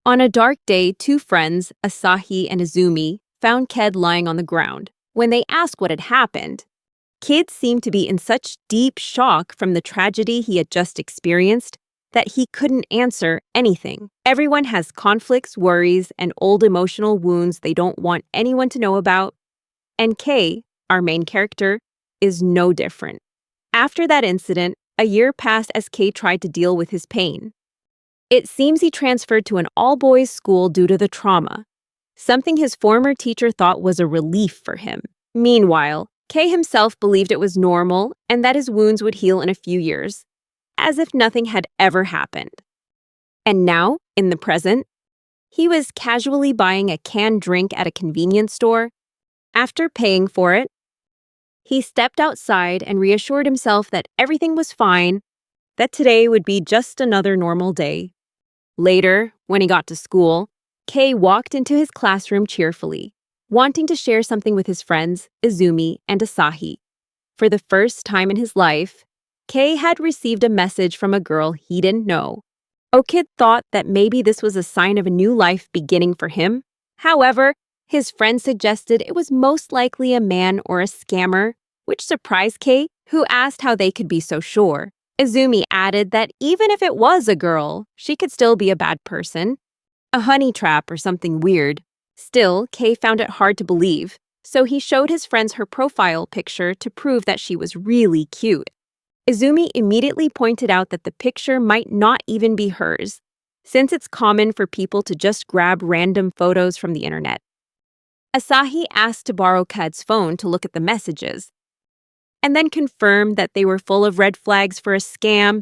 On a dark day, two friends, Asahi and Izumi, found Ked lying on the ground. When they asked what had happened, Kid seemed to be in such deep shock from the tragedy he had just experienced that he couldn't answer anything. Everyone has conflicts, worries, and old emotional wounds they don't want anyone to know about, and Kei, our main character, is no different. After that incident, a year passed as Kei tried to deal with his pain. It seems he transferred to an all-boys school due to the trauma, something his former teacher thought was a relief for him. Meanwhile, Kei himself believed it was normal and that his wounds would heal in a few years, as if nothing had ever happened. And now, in the present, he was casually buying a canned drink at a convenience store. After paying for it, he stepped outside and reassured himself that everything was fine, that today would be just another normal day. Later, when he got to school, Kei walked into his classroom cheerfully, wanting to share something with his friends, Izumi and Asahi. For the first time in his life, Kei had received a message from a girl he didn't know. Okid thought that maybe this was a sign of a new life beginning for him. However, his friend suggested it was most likely a man or a scammer, which surprised Kei, who asked how they could be so sure. Izumi added that even if it was a girl, she could still be a bad person, a honey trap or something weird. Still, Kei found it hard to believe, so he showed his friends her profile picture to prove that she was really cute. Izumi immediately pointed out that the picture might not even be hers, since it's common for people to just grab random photos from the internet. Asahi asked to borrow Kad's phone to look at the messages, and then confirmed that they were full of red flags for a scam.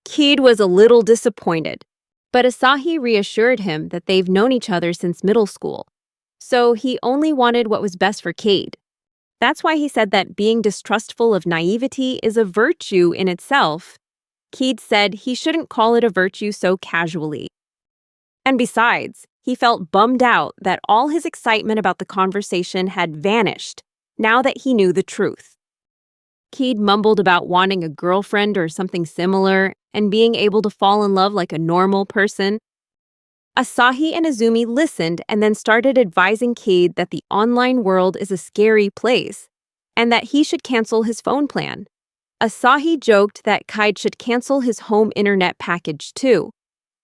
Kid was a little disappointed, but Asahi reassured him that they've known each other since middle school, so he only wanted what was best for Cade. That's why he said that being distrustful of naivety is a virtue in itself. Cade said he shouldn't call it a virtue so casually. And besides, he felt bummed out that all his excitement about the conversation had vanished now that he knew the truth. Cade mumbled about wanting a girlfriend or something similar and being able to fall in love like a normal person. Asahi and Izumi listened and then started advising Cade that the online world is a scary place and that he should cancel his phone plan. Asahi joked that Cade should cancel his home internet package too.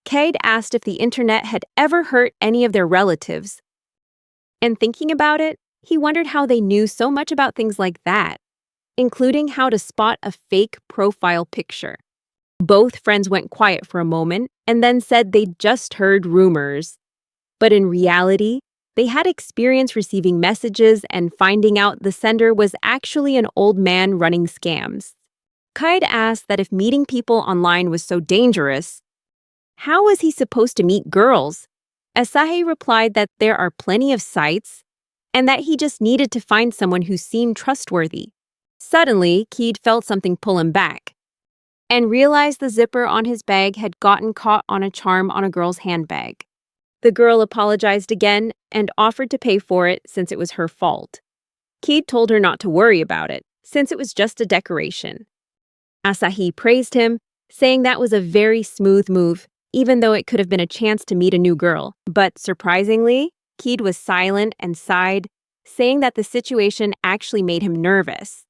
Cade asked if the internet had ever hurt any of their relatives. And thinking about it, he wondered how they knew so much about things like that, including how to spot a fake profile picture. Both friends went quiet for a moment and then said they'd just heard rumors. But in reality, they had experience receiving messages and finding out the sender was actually an old man running scams. Kaid asked that if meeting people online was so dangerous, how was he supposed to meet girls? Asahi replied that there are plenty of sites and that he just needed to find someone who seemed trustworthy. Suddenly, Keed felt something pull him back and realized the zipper on his bag had gotten caught on a charm on a girl's handbag. The girl apologized again and offered to pay for it since it was her fault. Keed told her not to worry about it, since it was just a decoration. Asahi praised him, saying that was a very smooth move, even though it could have been a chance to meet a new girl. But surprisingly, Keed was silent and sighed, saying that the situation actually made him nervous.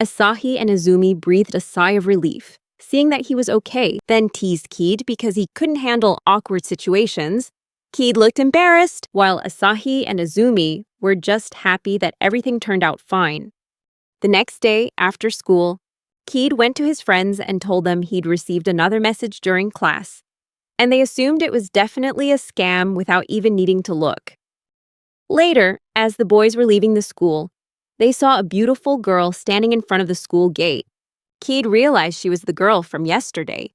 Asahi and Izumi breathed a sigh of relief, seeing that he was okay, then teased Keed because he couldn't handle awkward situations. Keed looked embarrassed, while Asahi and Izumi were just happy that everything turned out fine. The next day, after school, Keed went to his friends and told them he'd received another message during class, and they assumed it was definitely a scam without even needing to look. Later, as the boys were leaving the school, they saw a beautiful girl standing in front of the school gate. Keed realized she was the girl from yesterday.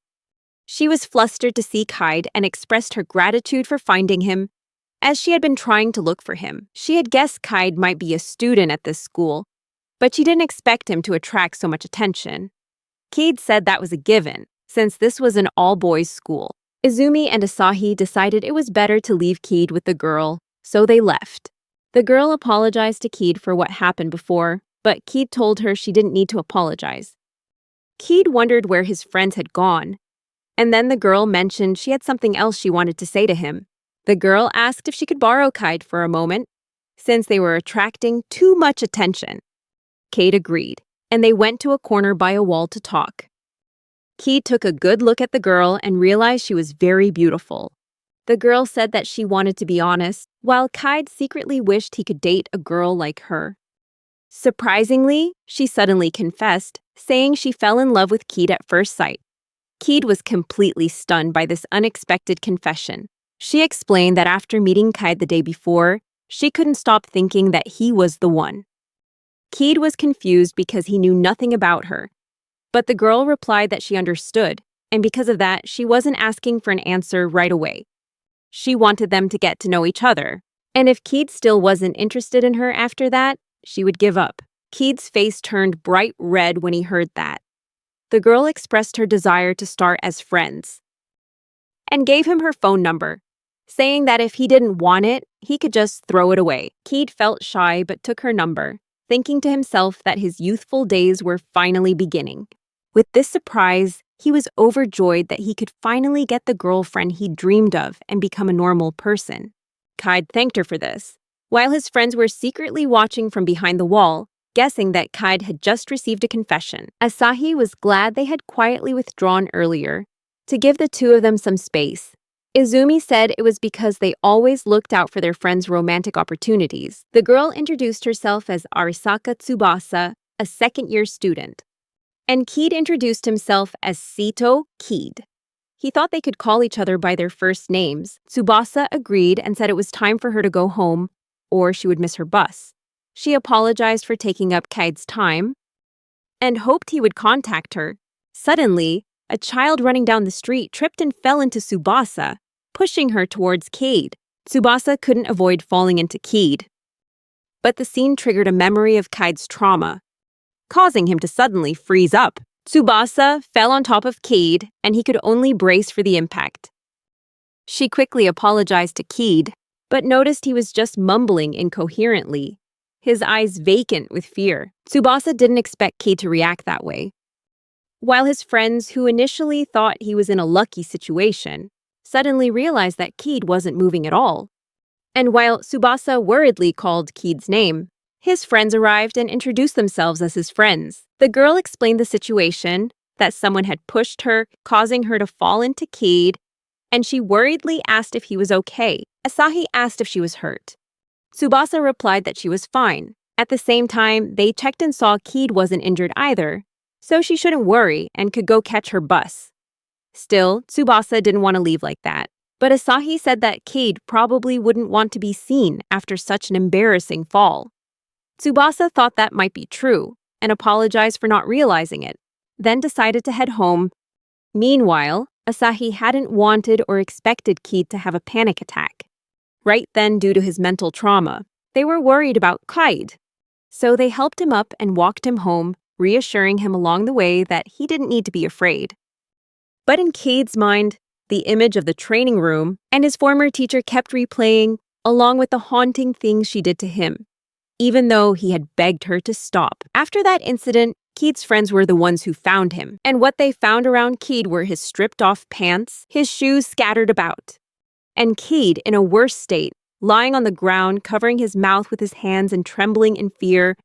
She was flustered to see Kaid and expressed her gratitude for finding him, as she had been trying to look for him. She had guessed Kaid might be a student at this school, but she didn't expect him to attract so much attention. Keed said that was a given, since this was an all-boys school. Izumi and Asahi decided it was better to leave Keed with the girl, so they left. The girl apologized to Keed for what happened before, but Keed told her she didn't need to apologize. Keed wondered where his friends had gone, and then the girl mentioned she had something else she wanted to say to him. The girl asked if she could borrow Kide for a moment, since they were attracting too much attention. Kate agreed, and they went to a corner by a wall to talk. Kate took a good look at the girl and realized she was very beautiful. The girl said that she wanted to be honest, while Kide secretly wished he could date a girl like her. Surprisingly, she suddenly confessed, saying she fell in love with Kate at first sight. Kate was completely stunned by this unexpected confession. She explained that after meeting Kide the day before, she couldn't stop thinking that he was the one. Kate was confused because he knew nothing about her, but the girl replied that she understood, and because of that, she wasn't asking for an answer right away. She wanted them to get to know each other, and if Kate still wasn't interested in her after that, she would give up. Kate's face turned bright red when he heard that. The girl expressed her desire to start as friends and gave him her phone number, saying that if he didn't want it, he could just throw it away. Kate felt shy but took her number, thinking to himself that his youthful days were finally beginning. With this surprise, he was overjoyed that he could finally get the girlfriend he dreamed of and become a normal person. Kide thanked her for this, while his friends were secretly watching from behind the wall, guessing that Kide had just received a confession. Asahi was glad they had quietly withdrawn earlier, to give the two of them some space. Izumi said it was because they always looked out for their friends' romantic opportunities. The girl introduced herself as Arisaka Tsubasa, a second-year student. And Kid introduced himself as Sito Kid. He thought they could call each other by their first names. Tsubasa agreed and said it was time for her to go home, or she would miss her bus. She apologized for taking up Kide's time and hoped he would contact her. Suddenly, a child running down the street tripped and fell into Tsubasa, pushing her towards Kid. Tsubasa couldn't avoid falling into Kid, but the scene triggered a memory of Kide's trauma, causing him to suddenly freeze up. Tsubasa fell on top of Kid, and he could only brace for the impact. She quickly apologized to Kid, but noticed he was just mumbling incoherently, his eyes vacant with fear. Tsubasa didn't expect Kid to react that way. While his friends, who initially thought he was in a lucky situation, suddenly realized that Kid wasn't moving at all. And while Tsubasa worriedly called Kid's name, his friends arrived and introduced themselves as his friends. The girl explained the situation, that someone had pushed her, causing her to fall into Kid, and she worriedly asked if he was okay. Asahi asked if she was hurt. Tsubasa replied that she was fine. At the same time, they checked and saw Kid wasn't injured either, so she shouldn't worry and could go catch her bus. Still, Tsubasa didn't want to leave like that, but Asahi said that Kid probably wouldn't want to be seen after such an embarrassing fall. Tsubasa thought that might be true and apologized for not realizing it, then decided to head home. Meanwhile, Asahi hadn't wanted or expected Kid to have a panic attack. Right then, due to his mental trauma, they were worried about Kid. So they helped him up and walked him home, reassuring him along the way that he didn't need to be afraid. But in Kid's mind, the image of the training room and his former teacher kept replaying, along with the haunting things she did to him, even though he had begged her to stop. After that incident, Kid's friends were the ones who found him, and what they found around Kid were his stripped-off pants, his shoes scattered about, and Kid in a worse state, lying on the ground, covering his mouth with his hands and trembling in fear,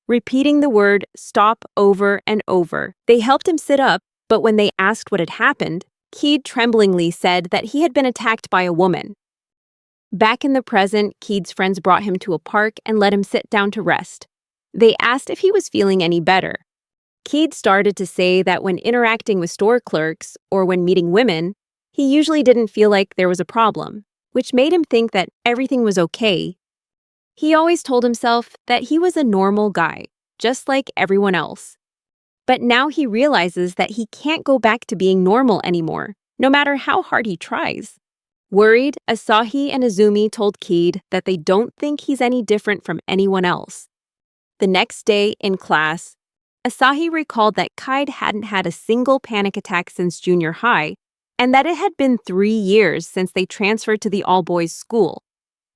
repeating the word "stop" over and over. They helped him sit up, but when they asked what had happened, Kid tremblingly said that he had been attacked by a woman. Back in the present, Kid's friends brought him to a park and let him sit down to rest. They asked if he was feeling any better. Kid started to say that when interacting with store clerks or when meeting women, he usually didn't feel like there was a problem, which made him think that everything was okay. He always told himself that he was a normal guy, just like everyone else. But now he realizes that he can't go back to being normal anymore, no matter how hard he tries. Worried, Asahi and Izumi told Kid that they don't think he's any different from anyone else. The next day, in class, Asahi recalled that Kid hadn't had a single panic attack since junior high, and that it had been 3 years since they transferred to the all-boys school.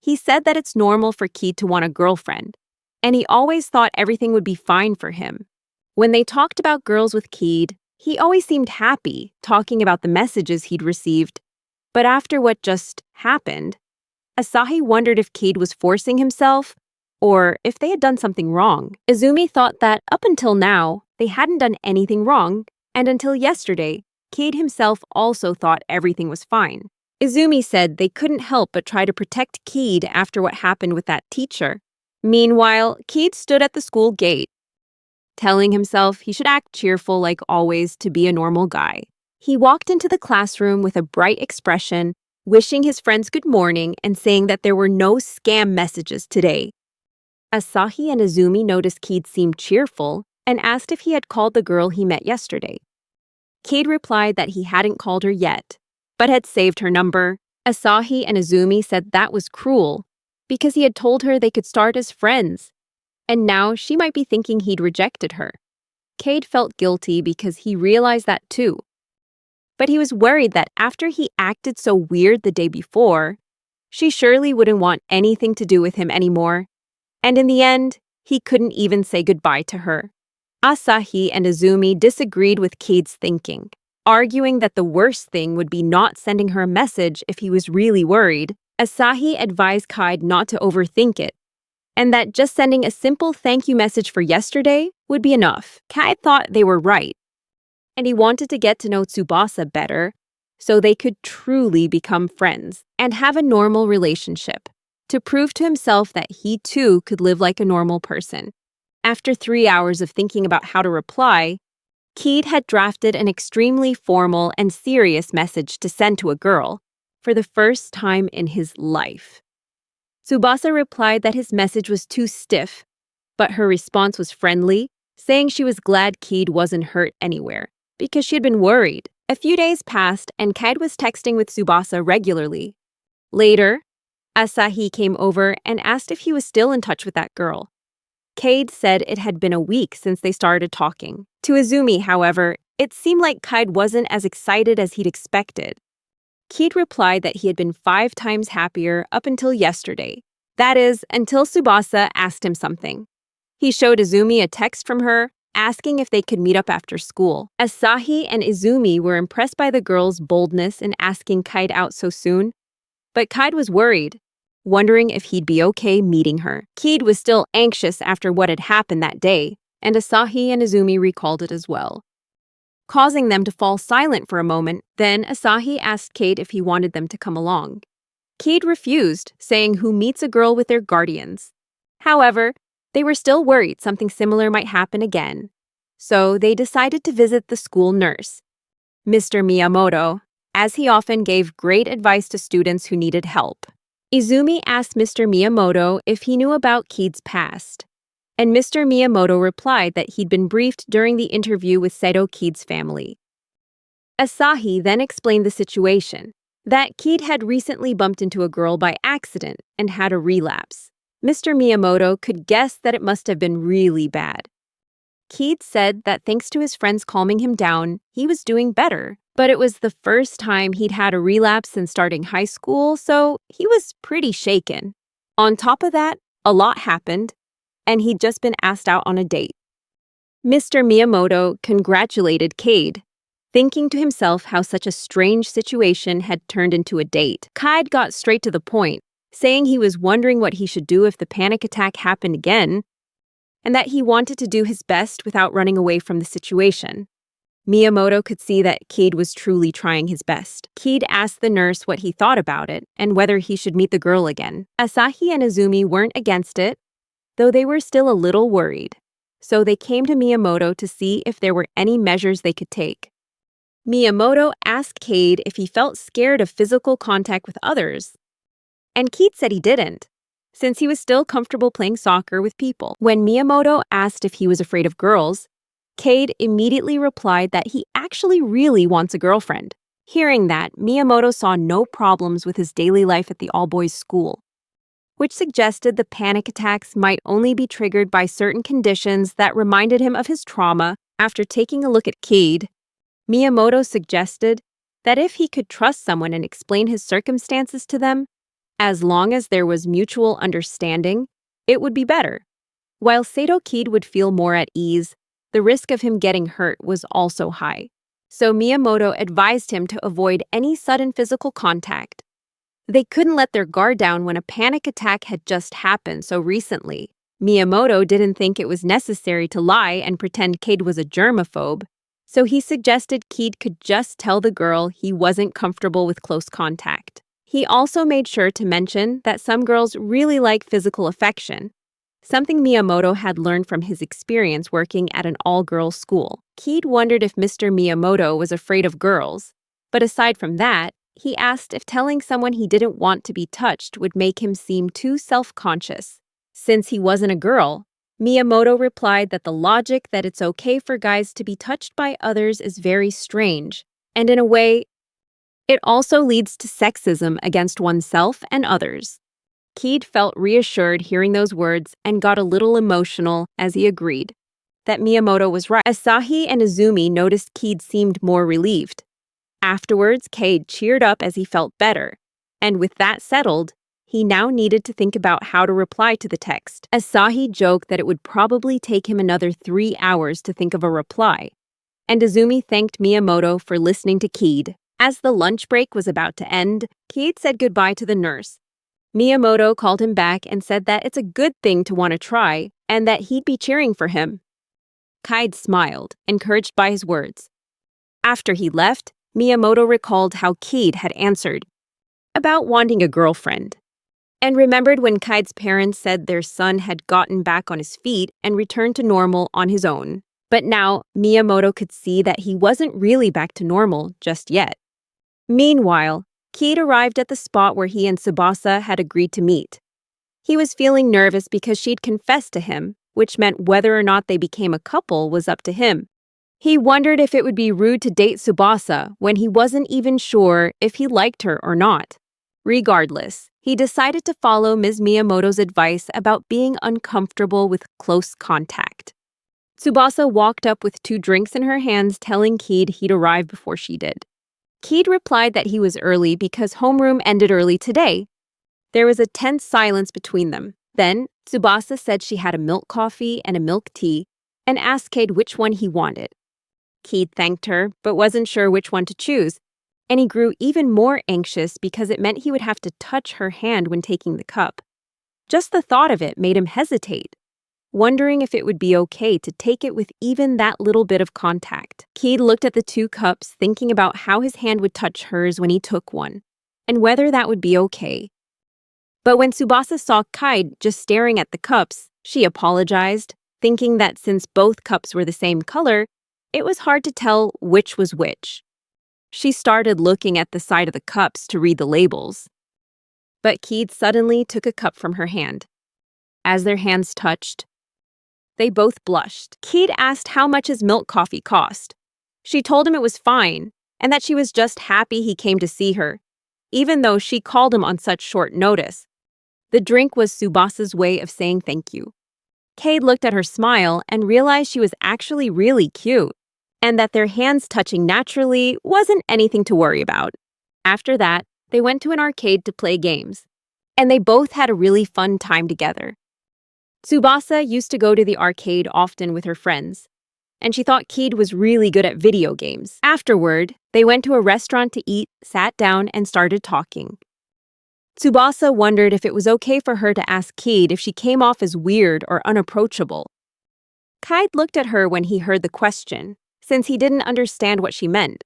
He said that it's normal for Kid to want a girlfriend, and he always thought everything would be fine for him. When they talked about girls with Kid, he always seemed happy, talking about the messages he'd received. But after what just happened, Asahi wondered if Cade was forcing himself or if they had done something wrong. Izumi thought that up until now, they hadn't done anything wrong, and until yesterday, Cade himself also thought everything was fine. Izumi said they couldn't help but try to protect Cade after what happened with that teacher. Meanwhile, Cade stood at the school gate, telling himself he should act cheerful like always to be a normal guy. He walked into the classroom with a bright expression, wishing his friends good morning and saying that there were no scam messages today. Asahi and Izumi noticed Cade seemed cheerful and asked if he had called the girl he met yesterday. Cade replied that he hadn't called her yet, but had saved her number. Asahi and Izumi said that was cruel because he had told her they could start as friends, and now she might be thinking he'd rejected her. Cade felt guilty because he realized that too. But he was worried that after he acted so weird the day before, she surely wouldn't want anything to do with him anymore. And in the end, he couldn't even say goodbye to her. Asahi and Izumi disagreed with Cade's thinking, arguing that the worst thing would be not sending her a message if he was really worried. Asahi advised Cade not to overthink it, and that just sending a simple thank you message for yesterday would be enough. Cade thought they were right, and he wanted to get to know Tsubasa better so they could truly become friends and have a normal relationship, to prove to himself that he too could live like a normal person. After 3 hours of thinking about how to reply, Cade had drafted an extremely formal and serious message to send to a girl for the first time in his life. Tsubasa replied that his message was too stiff, but her response was friendly, saying she was glad Cade wasn't hurt anywhere because she had been worried. A few days passed and Cade was texting with Tsubasa regularly. Later, Asahi came over and asked if he was still in touch with that girl. Cade said it had been a week since they started talking. To Izumi, however, it seemed like Cade wasn't as excited as he'd expected. Cade replied that he had been 5 times happier up until yesterday. That is, until Tsubasa asked him something. He showed Izumi a text from her, asking if they could meet up after school. Asahi and Izumi were impressed by the girl's boldness in asking Cade out so soon, but Cade was worried, wondering if he'd be okay meeting her. Cade was still anxious after what had happened that day, and Asahi and Izumi recalled it as well, causing them to fall silent for a moment. Then Asahi asked Cade if he wanted them to come along. Cade refused, saying who meets a girl with their guardians. However, they were still worried something similar might happen again, so they decided to visit the school nurse, Mr. Miyamoto, as he often gave great advice to students who needed help. Izumi asked Mr. Miyamoto if he knew about Cade's past, and Mr. Miyamoto replied that he'd been briefed during the interview with Seto Cade's family. Asahi then explained the situation, that Cade had recently bumped into a girl by accident and had a relapse. Mr. Miyamoto could guess that it must have been really bad. Cade said that thanks to his friends calming him down, he was doing better, but it was the first time he'd had a relapse since starting high school, so he was pretty shaken. On top of that, a lot happened, and he'd just been asked out on a date. Mr. Miyamoto congratulated Cade, thinking to himself how such a strange situation had turned into a date. Cade got straight to the point, saying he was wondering what he should do if the panic attack happened again, and that he wanted to do his best without running away from the situation. Miyamoto could see that Cade was truly trying his best. Cade asked the nurse what he thought about it and whether he should meet the girl again. Asahi and Izumi weren't against it, though they were still a little worried, so they came to Miyamoto to see if there were any measures they could take. Miyamoto asked Cade if he felt scared of physical contact with others, and Cade said he didn't, since he was still comfortable playing soccer with people. When Miyamoto asked if he was afraid of girls, Cade immediately replied that he actually really wants a girlfriend. Hearing that, Miyamoto saw no problems with his daily life at the all-boys school, which suggested the panic attacks might only be triggered by certain conditions that reminded him of his trauma. After taking a look at Cade, Miyamoto suggested that if he could trust someone and explain his circumstances to them, as long as there was mutual understanding, it would be better. While Seto Cade would feel more at ease, the risk of him getting hurt was also high. So Miyamoto advised him to avoid any sudden physical contact, They couldn't let their guard down when a panic attack had just happened so recently. Miyamoto didn't think it was necessary to lie and pretend Cade was a germaphobe, so he suggested Cade could just tell the girl he wasn't comfortable with close contact. He also made sure to mention that some girls really like physical affection, something Miyamoto had learned from his experience working at an all-girls school. Cade wondered if Mr. Miyamoto was afraid of girls, but aside from that, he asked if telling someone he didn't want to be touched would make him seem too self-conscious. Since he wasn't a girl, Miyamoto replied that the logic that it's okay for guys to be touched by others is very strange, and in a way, it also leads to sexism against oneself and others. Cade felt reassured hearing those words and got a little emotional as he agreed that Miyamoto was right. Asahi and Izumi noticed Cade seemed more relieved. Afterwards, Cade cheered up as he felt better, and with that settled, he now needed to think about how to reply to the text. Asahi joked that it would probably take him another 3 hours to think of a reply, and Izumi thanked Miyamoto for listening to Cade. As the lunch break was about to end, Cade said goodbye to the nurse. Miyamoto called him back and said that it's a good thing to want to try and that he'd be cheering for him. Cade smiled, encouraged by his words. After he left, Miyamoto recalled how Cade had answered about wanting a girlfriend, and remembered when Cade's parents said their son had gotten back on his feet and returned to normal on his own. But now, Miyamoto could see that he wasn't really back to normal just yet. Meanwhile, Cade arrived at the spot where he and Tsubasa had agreed to meet. He was feeling nervous because she'd confessed to him, which meant whether or not they became a couple was up to him. He wondered if it would be rude to date Tsubasa when he wasn't even sure if he liked her or not. Regardless, he decided to follow Ms. Miyamoto's advice about being uncomfortable with close contact. Tsubasa walked up with 2 drinks in her hands, telling Cade he'd arrive before she did. Cade replied that he was early because homeroom ended early today. There was a tense silence between them. Then, Tsubasa said she had a milk coffee and a milk tea and asked Cade which one he wanted. Cade thanked her, but wasn't sure which one to choose, and he grew even more anxious because it meant he would have to touch her hand when taking the cup. Just the thought of it made him hesitate, wondering if it would be okay to take it with even that little bit of contact. Cade looked at the 2 cups, thinking about how his hand would touch hers when he took one, and whether that would be okay. But when Tsubasa saw Cade just staring at the cups, she apologized, thinking that since both cups were the same color, it was hard to tell which was which. She started looking at the side of the cups to read the labels. But Cade suddenly took a cup from her hand. As their hands touched, they both blushed. Cade asked how much his milk coffee cost. She told him it was fine, and that she was just happy he came to see her, even though she called him on such short notice. The drink was Tsubasa's way of saying thank you. Cade looked at her smile and realized she was actually really cute, and that their hands touching naturally wasn't anything to worry about. After that, they went to an arcade to play games, and they both had a really fun time together. Tsubasa used to go to the arcade often with her friends, and she thought Cade was really good at video games. Afterward, they went to a restaurant to eat, sat down, and started talking. Tsubasa wondered if it was okay for her to ask Cade if she came off as weird or unapproachable. Cade looked at her when he heard the question, since he didn't understand what she meant.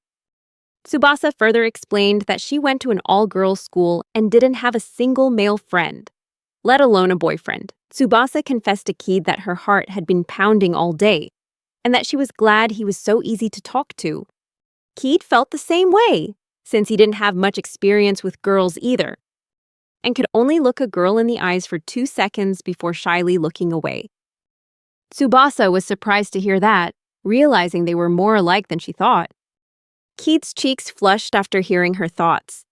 Tsubasa further explained that she went to an all-girls school and didn't have a single male friend, let alone a boyfriend. Tsubasa confessed to Cade that her heart had been pounding all day, and that she was glad he was so easy to talk to. Cade felt the same way, since he didn't have much experience with girls either, and could only look a girl in the eyes for 2 seconds before shyly looking away. Tsubasa was surprised to hear that, realizing they were more alike than she thought. Cade's cheeks flushed after hearing her thoughts,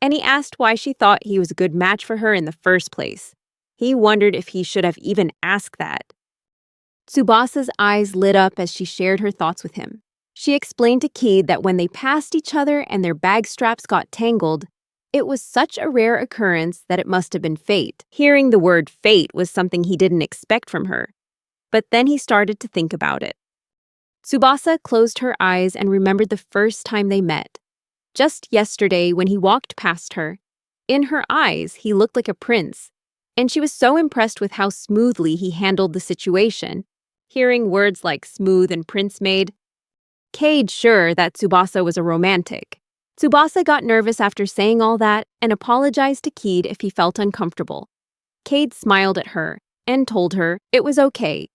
and he asked why she thought he was a good match for her in the first place. He wondered if he should have even asked that. Tsubasa's eyes lit up as she shared her thoughts with him. She explained to Cade that when they passed each other and their bag straps got tangled, it was such a rare occurrence that it must have been fate. Hearing the word fate was something he didn't expect from her, but then he started to think about it. Tsubasa closed her eyes and remembered the first time they met. Just yesterday when he walked past her, In her eyes, he looked like a prince, and she was so impressed with how smoothly he handled the situation. Hearing words like smooth and prince made Cade sure that Tsubasa was a romantic. Tsubasa got nervous after saying all that and apologized to Cade if he felt uncomfortable. Cade smiled at her and told her it was okay.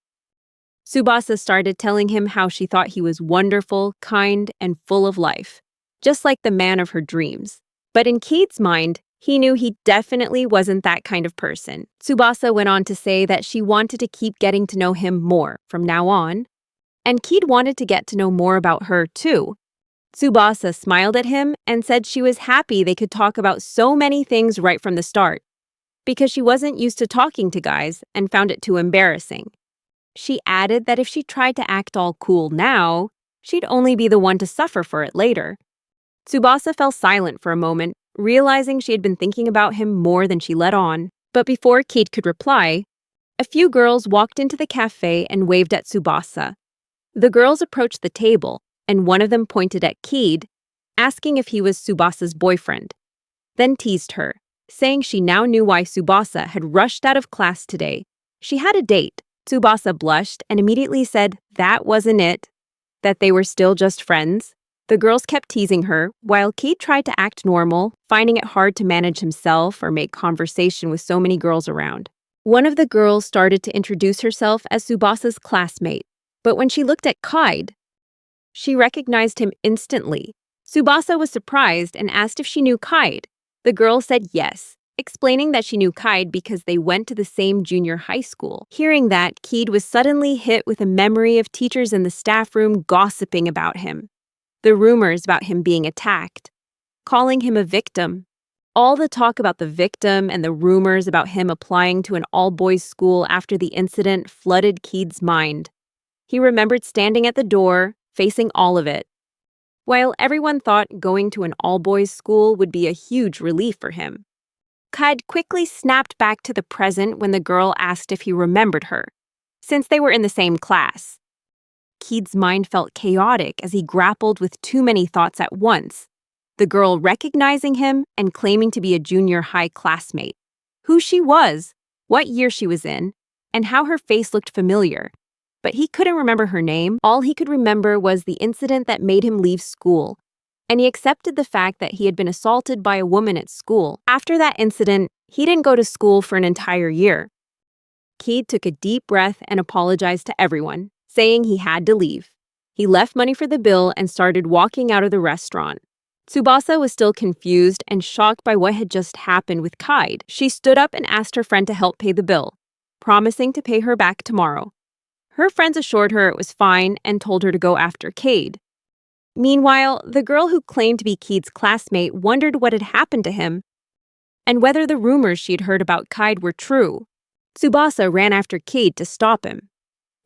Tsubasa started telling him how she thought he was wonderful, kind, and full of life, just like the man of her dreams. But in Cade's mind, he knew he definitely wasn't that kind of person. Tsubasa went on to say that she wanted to keep getting to know him more from now on, and Cade wanted to get to know more about her too. Tsubasa smiled at him and said she was happy they could talk about so many things right from the start, because she wasn't used to talking to guys and found it too embarrassing. She added that if she tried to act all cool now, she'd only be the one to suffer for it later. Tsubasa fell silent for a moment, realizing she had been thinking about him more than she let on. But before Cade could reply, a few girls walked into the cafe and waved at Tsubasa. The girls approached the table, and one of them pointed at Cade, asking if he was Tsubasa's boyfriend, then teased her, saying she now knew why Tsubasa had rushed out of class today. She had a date. Tsubasa blushed and immediately said that wasn't it, that they were still just friends. The girls kept teasing her, while Cade tried to act normal, finding it hard to manage himself or make conversation with so many girls around. One of the girls started to introduce herself as Tsubasa's classmate, but when she looked at Cade, she recognized him instantly. Tsubasa was surprised and asked if she knew Cade. The girl said yes, explaining that she knew Cade because they went to the same junior high school. Hearing that, Cade was suddenly hit with a memory of teachers in the staff room gossiping about him. The rumors about him being attacked, calling him a victim. All the talk about the victim and the rumors about him applying to an all-boys school after the incident flooded Cade's mind. He remembered standing at the door, facing all of it. While everyone thought going to an all-boys school would be a huge relief for him, Cade quickly snapped back to the present when the girl asked if he remembered her, since they were in the same class. Cade's mind felt chaotic as he grappled with too many thoughts at once. The girl recognizing him and claiming to be a junior high classmate, who she was, what year she was in, and how her face looked familiar. But he couldn't remember her name. All he could remember was the incident that made him leave school, and he accepted the fact that he had been assaulted by a woman at school. After that incident, he didn't go to school for an entire year. Cade took a deep breath and apologized to everyone, saying he had to leave. He left money for the bill and started walking out of the restaurant. Tsubasa was still confused and shocked by what had just happened with Cade. She stood up and asked her friend to help pay the bill, promising to pay her back tomorrow. Her friends assured her it was fine and told her to go after Cade. Meanwhile, the girl who claimed to be Cade's classmate wondered what had happened to him and whether the rumors she had heard about Cade were true. Tsubasa ran after Cade to stop him.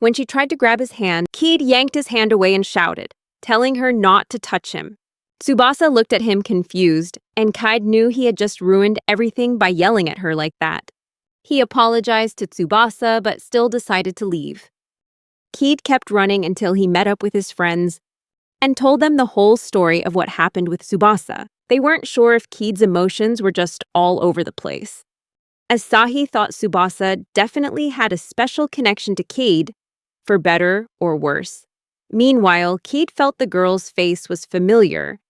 When she tried to grab his hand, Cade yanked his hand away and shouted, telling her not to touch him. Tsubasa looked at him confused, and Cade knew he had just ruined everything by yelling at her like that. He apologized to Tsubasa but still decided to leave. Cade kept running until he met up with his friends and told them the whole story of what happened with Tsubasa. They weren't sure if Cade's emotions were just all over the place. Asahi thought Tsubasa definitely had a special connection to Cade, for better or worse. Meanwhile, Cade felt the girl's face was familiar,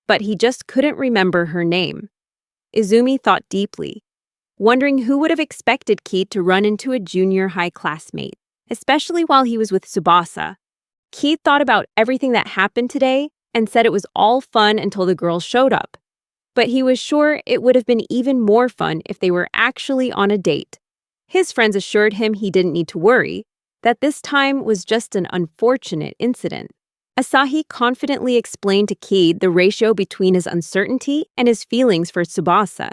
but he just couldn't remember her name. Izumi thought deeply, wondering who would have expected Cade to run into a junior high classmate, especially while he was with Tsubasa. Cade thought about everything that happened today and said it was all fun until the girls showed up. But he was sure it would have been even more fun if they were actually on a date. His friends assured him he didn't need to worry, that this time was just an unfortunate incident. Asahi confidently explained to Cade the ratio between his uncertainty and his feelings for Tsubasa.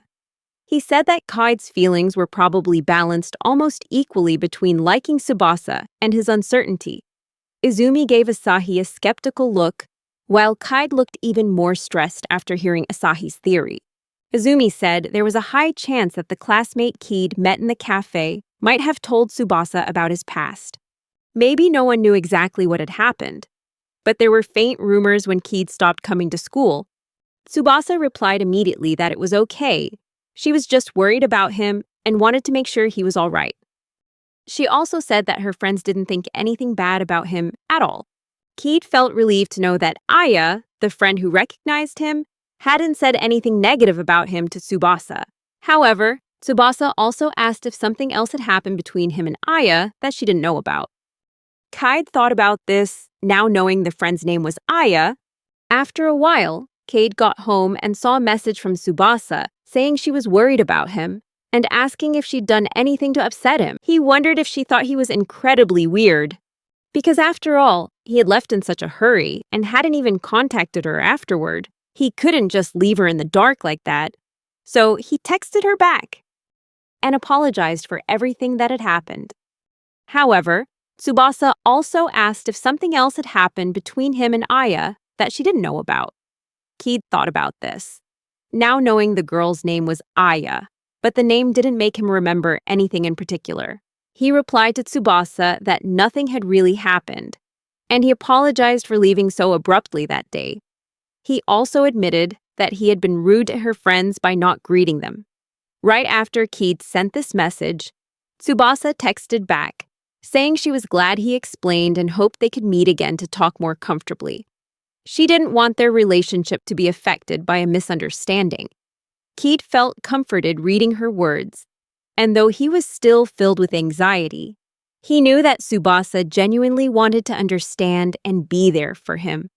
He said that Cade's feelings were probably balanced almost equally between liking Tsubasa and his uncertainty. Izumi gave Asahi a skeptical look, while Cade looked even more stressed after hearing Asahi's theory. Izumi said there was a high chance that the classmate Cade met in the cafe might have told Tsubasa about his past. Maybe no one knew exactly what had happened, but there were faint rumors when Cade stopped coming to school. Tsubasa replied immediately that it was okay, She was just worried about him and wanted to make sure he was all right. She also said that her friends didn't think anything bad about him at all. Keith felt relieved to know that Aya, the friend who recognized him, hadn't said anything negative about him to Tsubasa. However, Tsubasa also asked if something else had happened between him and Aya that she didn't know about. Cade thought about this, now knowing the friend's name was Aya. After a while, Cade got home and saw a message from Tsubasa saying she was worried about him and asking if she'd done anything to upset him. He wondered if she thought he was incredibly weird. Because after all, he had left in such a hurry and hadn't even contacted her afterward. He couldn't just leave her in the dark like that. So he texted her back and apologized for everything that had happened. However, Tsubasa also asked if something else had happened between him and Aya that she didn't know about. Keith thought about this, now knowing the girl's name was Aya, but the name didn't make him remember anything in particular. He replied to Tsubasa that nothing had really happened, and he apologized for leaving so abruptly that day. He also admitted that he had been rude to her friends by not greeting them. Right after Keith sent this message, Tsubasa texted back, saying she was glad he explained and hoped they could meet again to talk more comfortably. She didn't want their relationship to be affected by a misunderstanding. Keith felt comforted reading her words, and though he was still filled with anxiety, he knew that Tsubasa genuinely wanted to understand and be there for him.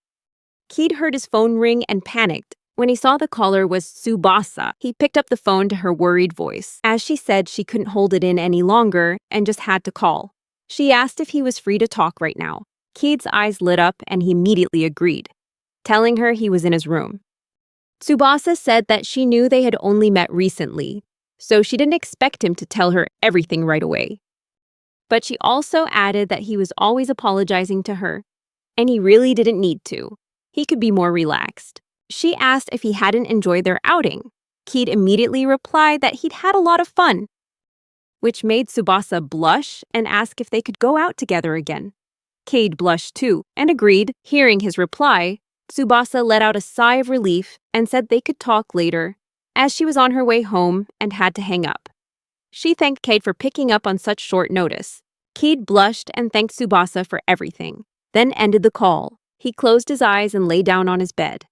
Keith heard his phone ring and panicked. When he saw the caller was Tsubasa, he picked up the phone to her worried voice, as she said she couldn't hold it in any longer and just had to call. She asked if he was free to talk right now. Keith's eyes lit up and he immediately agreed, telling her he was in his room. Tsubasa said that she knew they had only met recently, so she didn't expect him to tell her everything right away. But she also added that he was always apologizing to her, and he really didn't need to. He could be more relaxed. She asked if he hadn't enjoyed their outing. Keith immediately replied that he'd had a lot of fun, which made Tsubasa blush and ask if they could go out together again. Cade blushed too and agreed. Hearing his reply, Tsubasa let out a sigh of relief and said they could talk later, as she was on her way home and had to hang up. She thanked Cade for picking up on such short notice. Cade blushed and thanked Tsubasa for everything, then ended the call. He closed his eyes and lay down on his bed,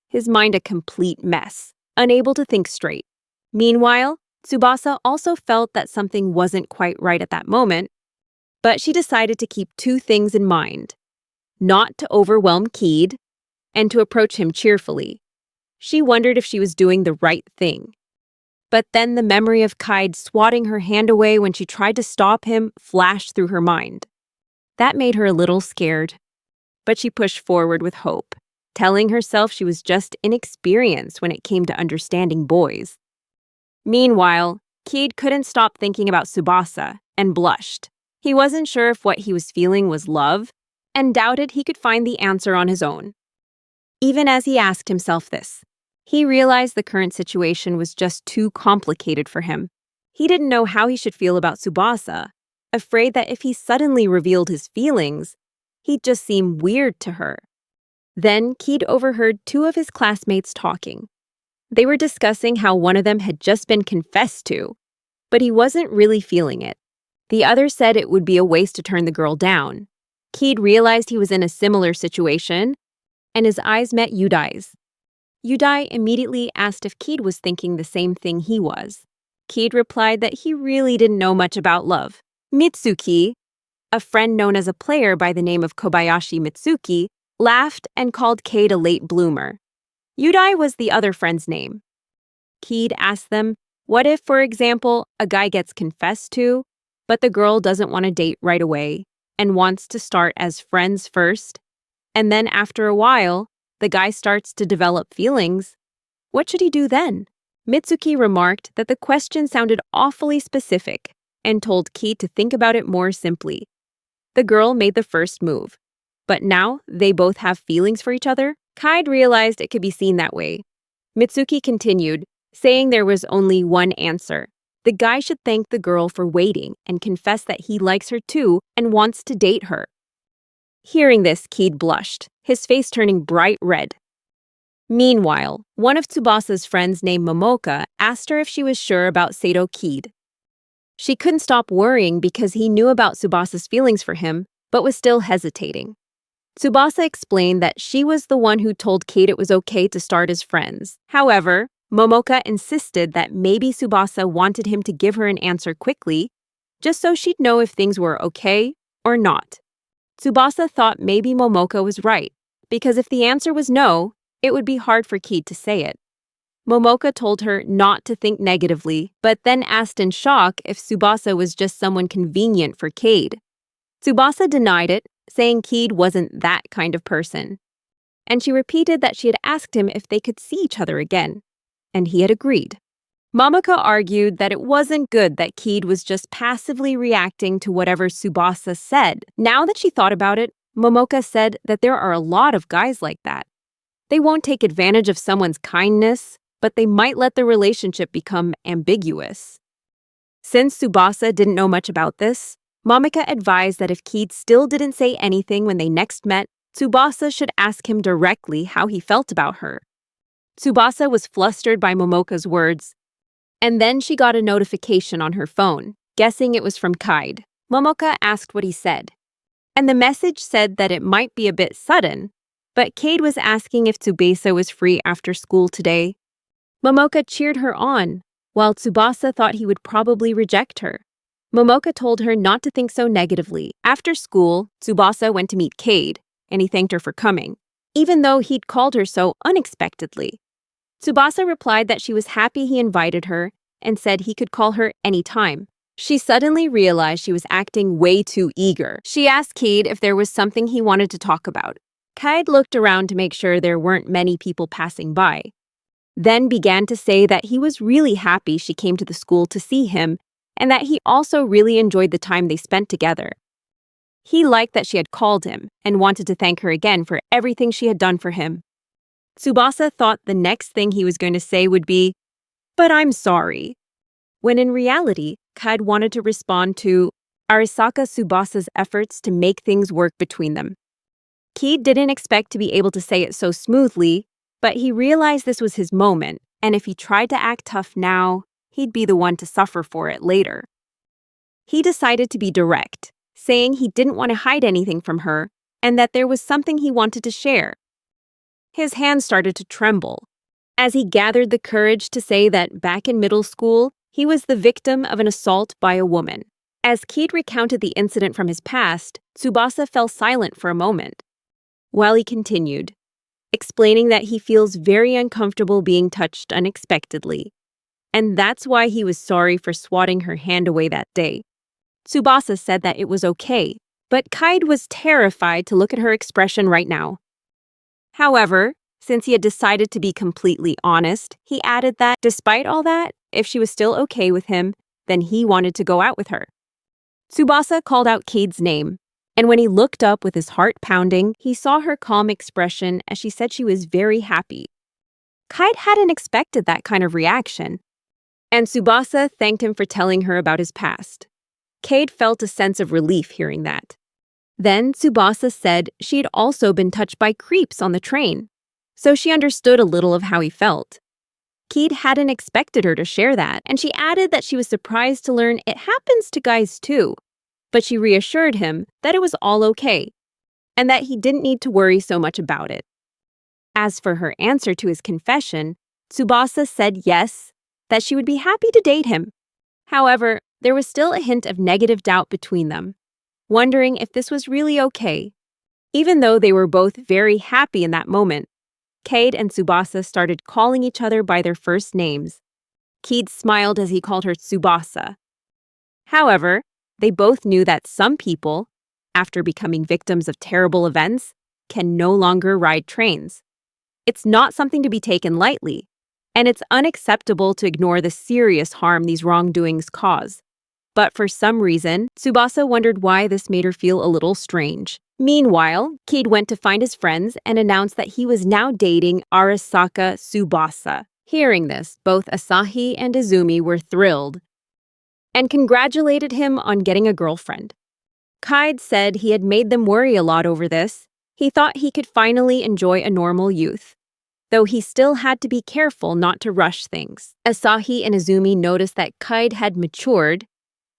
his mind a complete mess, unable to think straight. Meanwhile, Tsubasa also felt that something wasn't quite right at that moment, but she decided to keep two things in mind: not to overwhelm Cade, and to approach him cheerfully. She wondered if she was doing the right thing. But then the memory of Cade swatting her hand away when she tried to stop him flashed through her mind. That made her a little scared, but she pushed forward with hope, telling herself she was just inexperienced when it came to understanding boys. Meanwhile, Cade couldn't stop thinking about Tsubasa and blushed. He wasn't sure if what he was feeling was love and doubted he could find the answer on his own. Even as he asked himself this, he realized the current situation was just too complicated for him. He didn't know how he should feel about Tsubasa, afraid that if he suddenly revealed his feelings, he'd just seem weird to her. Then Cade overheard two of his classmates talking. They were discussing how one of them had just been confessed to, but he wasn't really feeling it. The other said it would be a waste to turn the girl down. Cade realized he was in a similar situation, and his eyes met Yudai's. Yudai immediately asked if Cade was thinking the same thing he was. Cade replied that he really didn't know much about love. Mitsuki, a friend known as a player by the name of Kobayashi Mitsuki, laughed and called Cade a late bloomer. Yudai was the other friend's name. Cade asked them, what if, for example, a guy gets confessed to, but the girl doesn't want to date right away and wants to start as friends first, and then after a while, the guy starts to develop feelings? What should he do then? Mitsuki remarked that the question sounded awfully specific and told Cade to think about it more simply. The girl made the first move, but now they both have feelings for each other? Cade realized it could be seen that way. Mitsuki continued, saying there was only one answer. The guy should thank the girl for waiting and confess that he likes her too and wants to date her. Hearing this, Cade blushed, his face turning bright red. Meanwhile, one of Tsubasa's friends named Momoka asked her if she was sure about Sato Kid. She couldn't stop worrying because he knew about Tsubasa's feelings for him, but was still hesitating. Tsubasa explained that she was the one who told Kate it was okay to start as friends. However, Momoka insisted that maybe Tsubasa wanted him to give her an answer quickly, just so she'd know if things were okay or not. Tsubasa thought maybe Momoka was right, because if the answer was no, it would be hard for Kate to say it. Momoka told her not to think negatively, but then asked in shock if Tsubasa was just someone convenient for Cade. Tsubasa denied it, saying Cade wasn't that kind of person. And she repeated that she had asked him if they could see each other again, and he had agreed. Momoka argued that it wasn't good that Cade was just passively reacting to whatever Tsubasa said. Now that she thought about it, Momoka said that there are a lot of guys like that. They won't take advantage of someone's kindness, but they might let the relationship become ambiguous. Since Tsubasa didn't know much about this, Momoka advised that if Cade still didn't say anything when they next met, Tsubasa should ask him directly how he felt about her. Tsubasa was flustered by Momoka's words, and then she got a notification on her phone, guessing it was from Cade. Momoka asked what he said, and the message said that it might be a bit sudden, but Cade was asking if Tsubasa was free after school today. Momoka cheered her on, while Tsubasa thought he would probably reject her. Momoka told her not to think so negatively. After school, Tsubasa went to meet Cade, and he thanked her for coming, even though he'd called her so unexpectedly. Tsubasa replied that she was happy he invited her and said he could call her anytime. She suddenly realized she was acting way too eager. She asked Cade if there was something he wanted to talk about. Cade looked around to make sure there weren't many people passing by, then began to say that he was really happy she came to the school to see him and that he also really enjoyed the time they spent together. He liked that she had called him and wanted to thank her again for everything she had done for him. Tsubasa thought the next thing he was going to say would be, "But I'm sorry," when in reality, Cade wanted to respond to Arisaka Tsubasa's efforts to make things work between them. Cade didn't expect to be able to say it so smoothly, but he realized this was his moment, and if he tried to act tough now, he'd be the one to suffer for it later. He decided to be direct, saying he didn't want to hide anything from her and that there was something he wanted to share. His hands started to tremble as he gathered the courage to say that back in middle school, he was the victim of an assault by a woman. As Cade recounted the incident from his past, Tsubasa fell silent for a moment, while he continued, explaining that he feels very uncomfortable being touched unexpectedly, and that's why he was sorry for swatting her hand away that day. Tsubasa said that it was okay, but Cade was terrified to look at her expression right now. However, since he had decided to be completely honest, he added that, despite all that, if she was still okay with him, then he wanted to go out with her. Tsubasa called out Cade's name, and when he looked up with his heart pounding, he saw her calm expression as she said she was very happy. Cade hadn't expected that kind of reaction, and Tsubasa thanked him for telling her about his past. Cade felt a sense of relief hearing that. Then Tsubasa said she had also been touched by creeps on the train, so she understood a little of how he felt. Cade hadn't expected her to share that, and she added that she was surprised to learn it happens to guys too, but she reassured him that it was all okay, and that he didn't need to worry so much about it. As for her answer to his confession, Tsubasa said yes, that she would be happy to date him. However, there was still a hint of negative doubt between them, wondering if this was really okay. Even though they were both very happy in that moment, Cade and Tsubasa started calling each other by their first names. Cade smiled as he called her Tsubasa. However, they both knew that some people, after becoming victims of terrible events, can no longer ride trains. It's not something to be taken lightly, and it's unacceptable to ignore the serious harm these wrongdoings cause. But for some reason, Tsubasa wondered why this made her feel a little strange. Meanwhile, Cade went to find his friends and announced that he was now dating Arasaka Tsubasa. Hearing this, both Asahi and Izumi were thrilled and congratulated him on getting a girlfriend. Cade said he had made them worry a lot over this. He thought he could finally enjoy a normal youth. though he still had to be careful not to rush things. Asahi and Izumi noticed that Kaid had matured,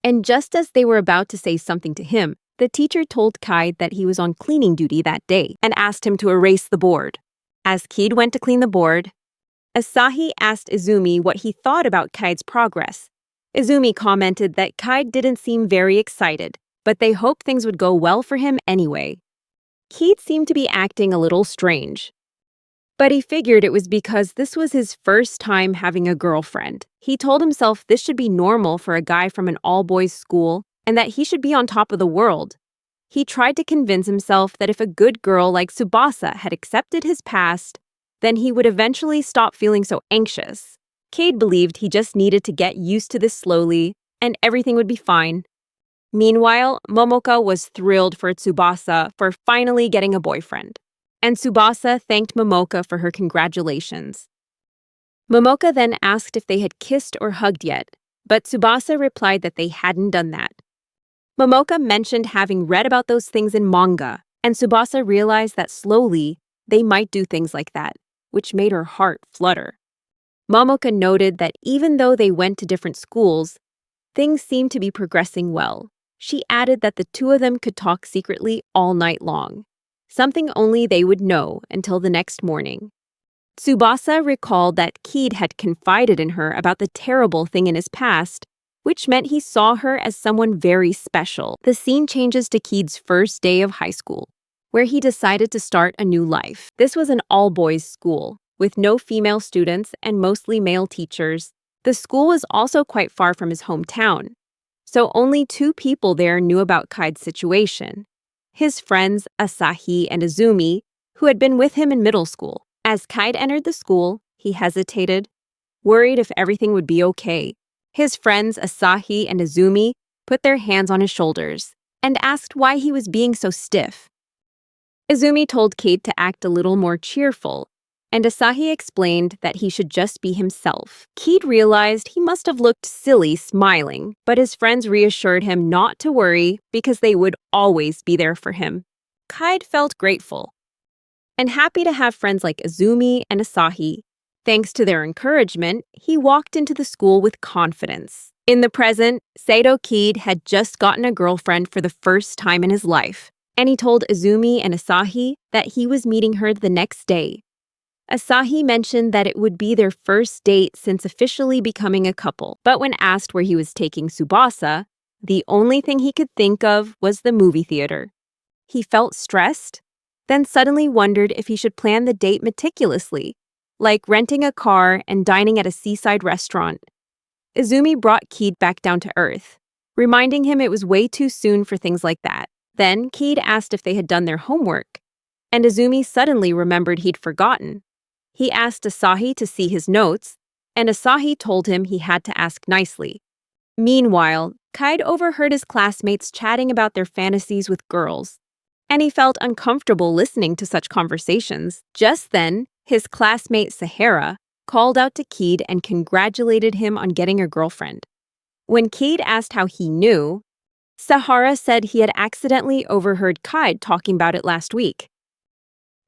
and just as they were about to say something to him, the teacher told Kaid that he was on cleaning duty that day and asked him to erase the board. As Kaid went to clean the board, Asahi asked Izumi what he thought about Kaid's progress. Izumi commented that Kaid didn't seem very excited, but they hoped things would go well for him anyway. Kaid seemed to be acting a little strange, but he figured it was because this was his first time having a girlfriend. He told himself this should be normal for a guy from an all-boys school and that he should be on top of the world. He tried to convince himself that if a good girl like Tsubasa had accepted his past, then he would eventually stop feeling so anxious. Kaid believed he just needed to get used to this slowly, and everything would be fine. Meanwhile, Momoka was thrilled for Tsubasa for finally getting a boyfriend, and Tsubasa thanked Momoka for her congratulations. Momoka then asked if they had kissed or hugged yet, but Tsubasa replied that they hadn't done that. Momoka mentioned having read about those things in manga, and Tsubasa realized that slowly, they might do things like that, which made her heart flutter. Momoka noted that even though they went to different schools, things seemed to be progressing well. She added that the two of them could talk secretly all night long, something only they would know until the next morning. Tsubasa recalled that Kaid had confided in her about the terrible thing in his past, which meant he saw her as someone very special. The scene changes to Kaid's first day of high school, where he decided to start a new life. This was an all-boys school, with no female students and mostly male teachers. The school was also quite far from his hometown, so only 2 people there knew about Kaid's situation: his friends Asahi and Izumi, who had been with him in middle school. As Kaid entered the school, he hesitated, worried if everything would be okay. His friends Asahi and Izumi put their hands on his shoulders and asked why he was being so stiff. Izumi told Kaid to act a little more cheerful, and Asahi explained that he should just be himself. Kaid realized he must have looked silly smiling, but his friends reassured him not to worry because they would always be there for him. Kaid felt grateful and happy to have friends like Izumi and Asahi. Thanks to their encouragement, he walked into the school with confidence. In the present, Saito Kaid had just gotten a girlfriend for the first time in his life, and he told Izumi and Asahi that he was meeting her the next day. Asahi mentioned that it would be their first date since officially becoming a couple, but when asked where he was taking Tsubasa, the only thing he could think of was the movie theater. He felt stressed, then suddenly wondered if he should plan the date meticulously, like renting a car and dining at a seaside restaurant. Izumi brought Kaid back down to earth, reminding him it was way too soon for things like that. Then Kaid asked if they had done their homework, and Izumi suddenly remembered he'd forgotten. He asked Asahi to see his notes, and Asahi told him he had to ask nicely. Meanwhile, Kaid overheard his classmates chatting about their fantasies with girls, and he felt uncomfortable listening to such conversations. Just then, his classmate Sahara called out to Kaid and congratulated him on getting a girlfriend. When Kaid asked how he knew, Sahara said he had accidentally overheard Kaid talking about it last week.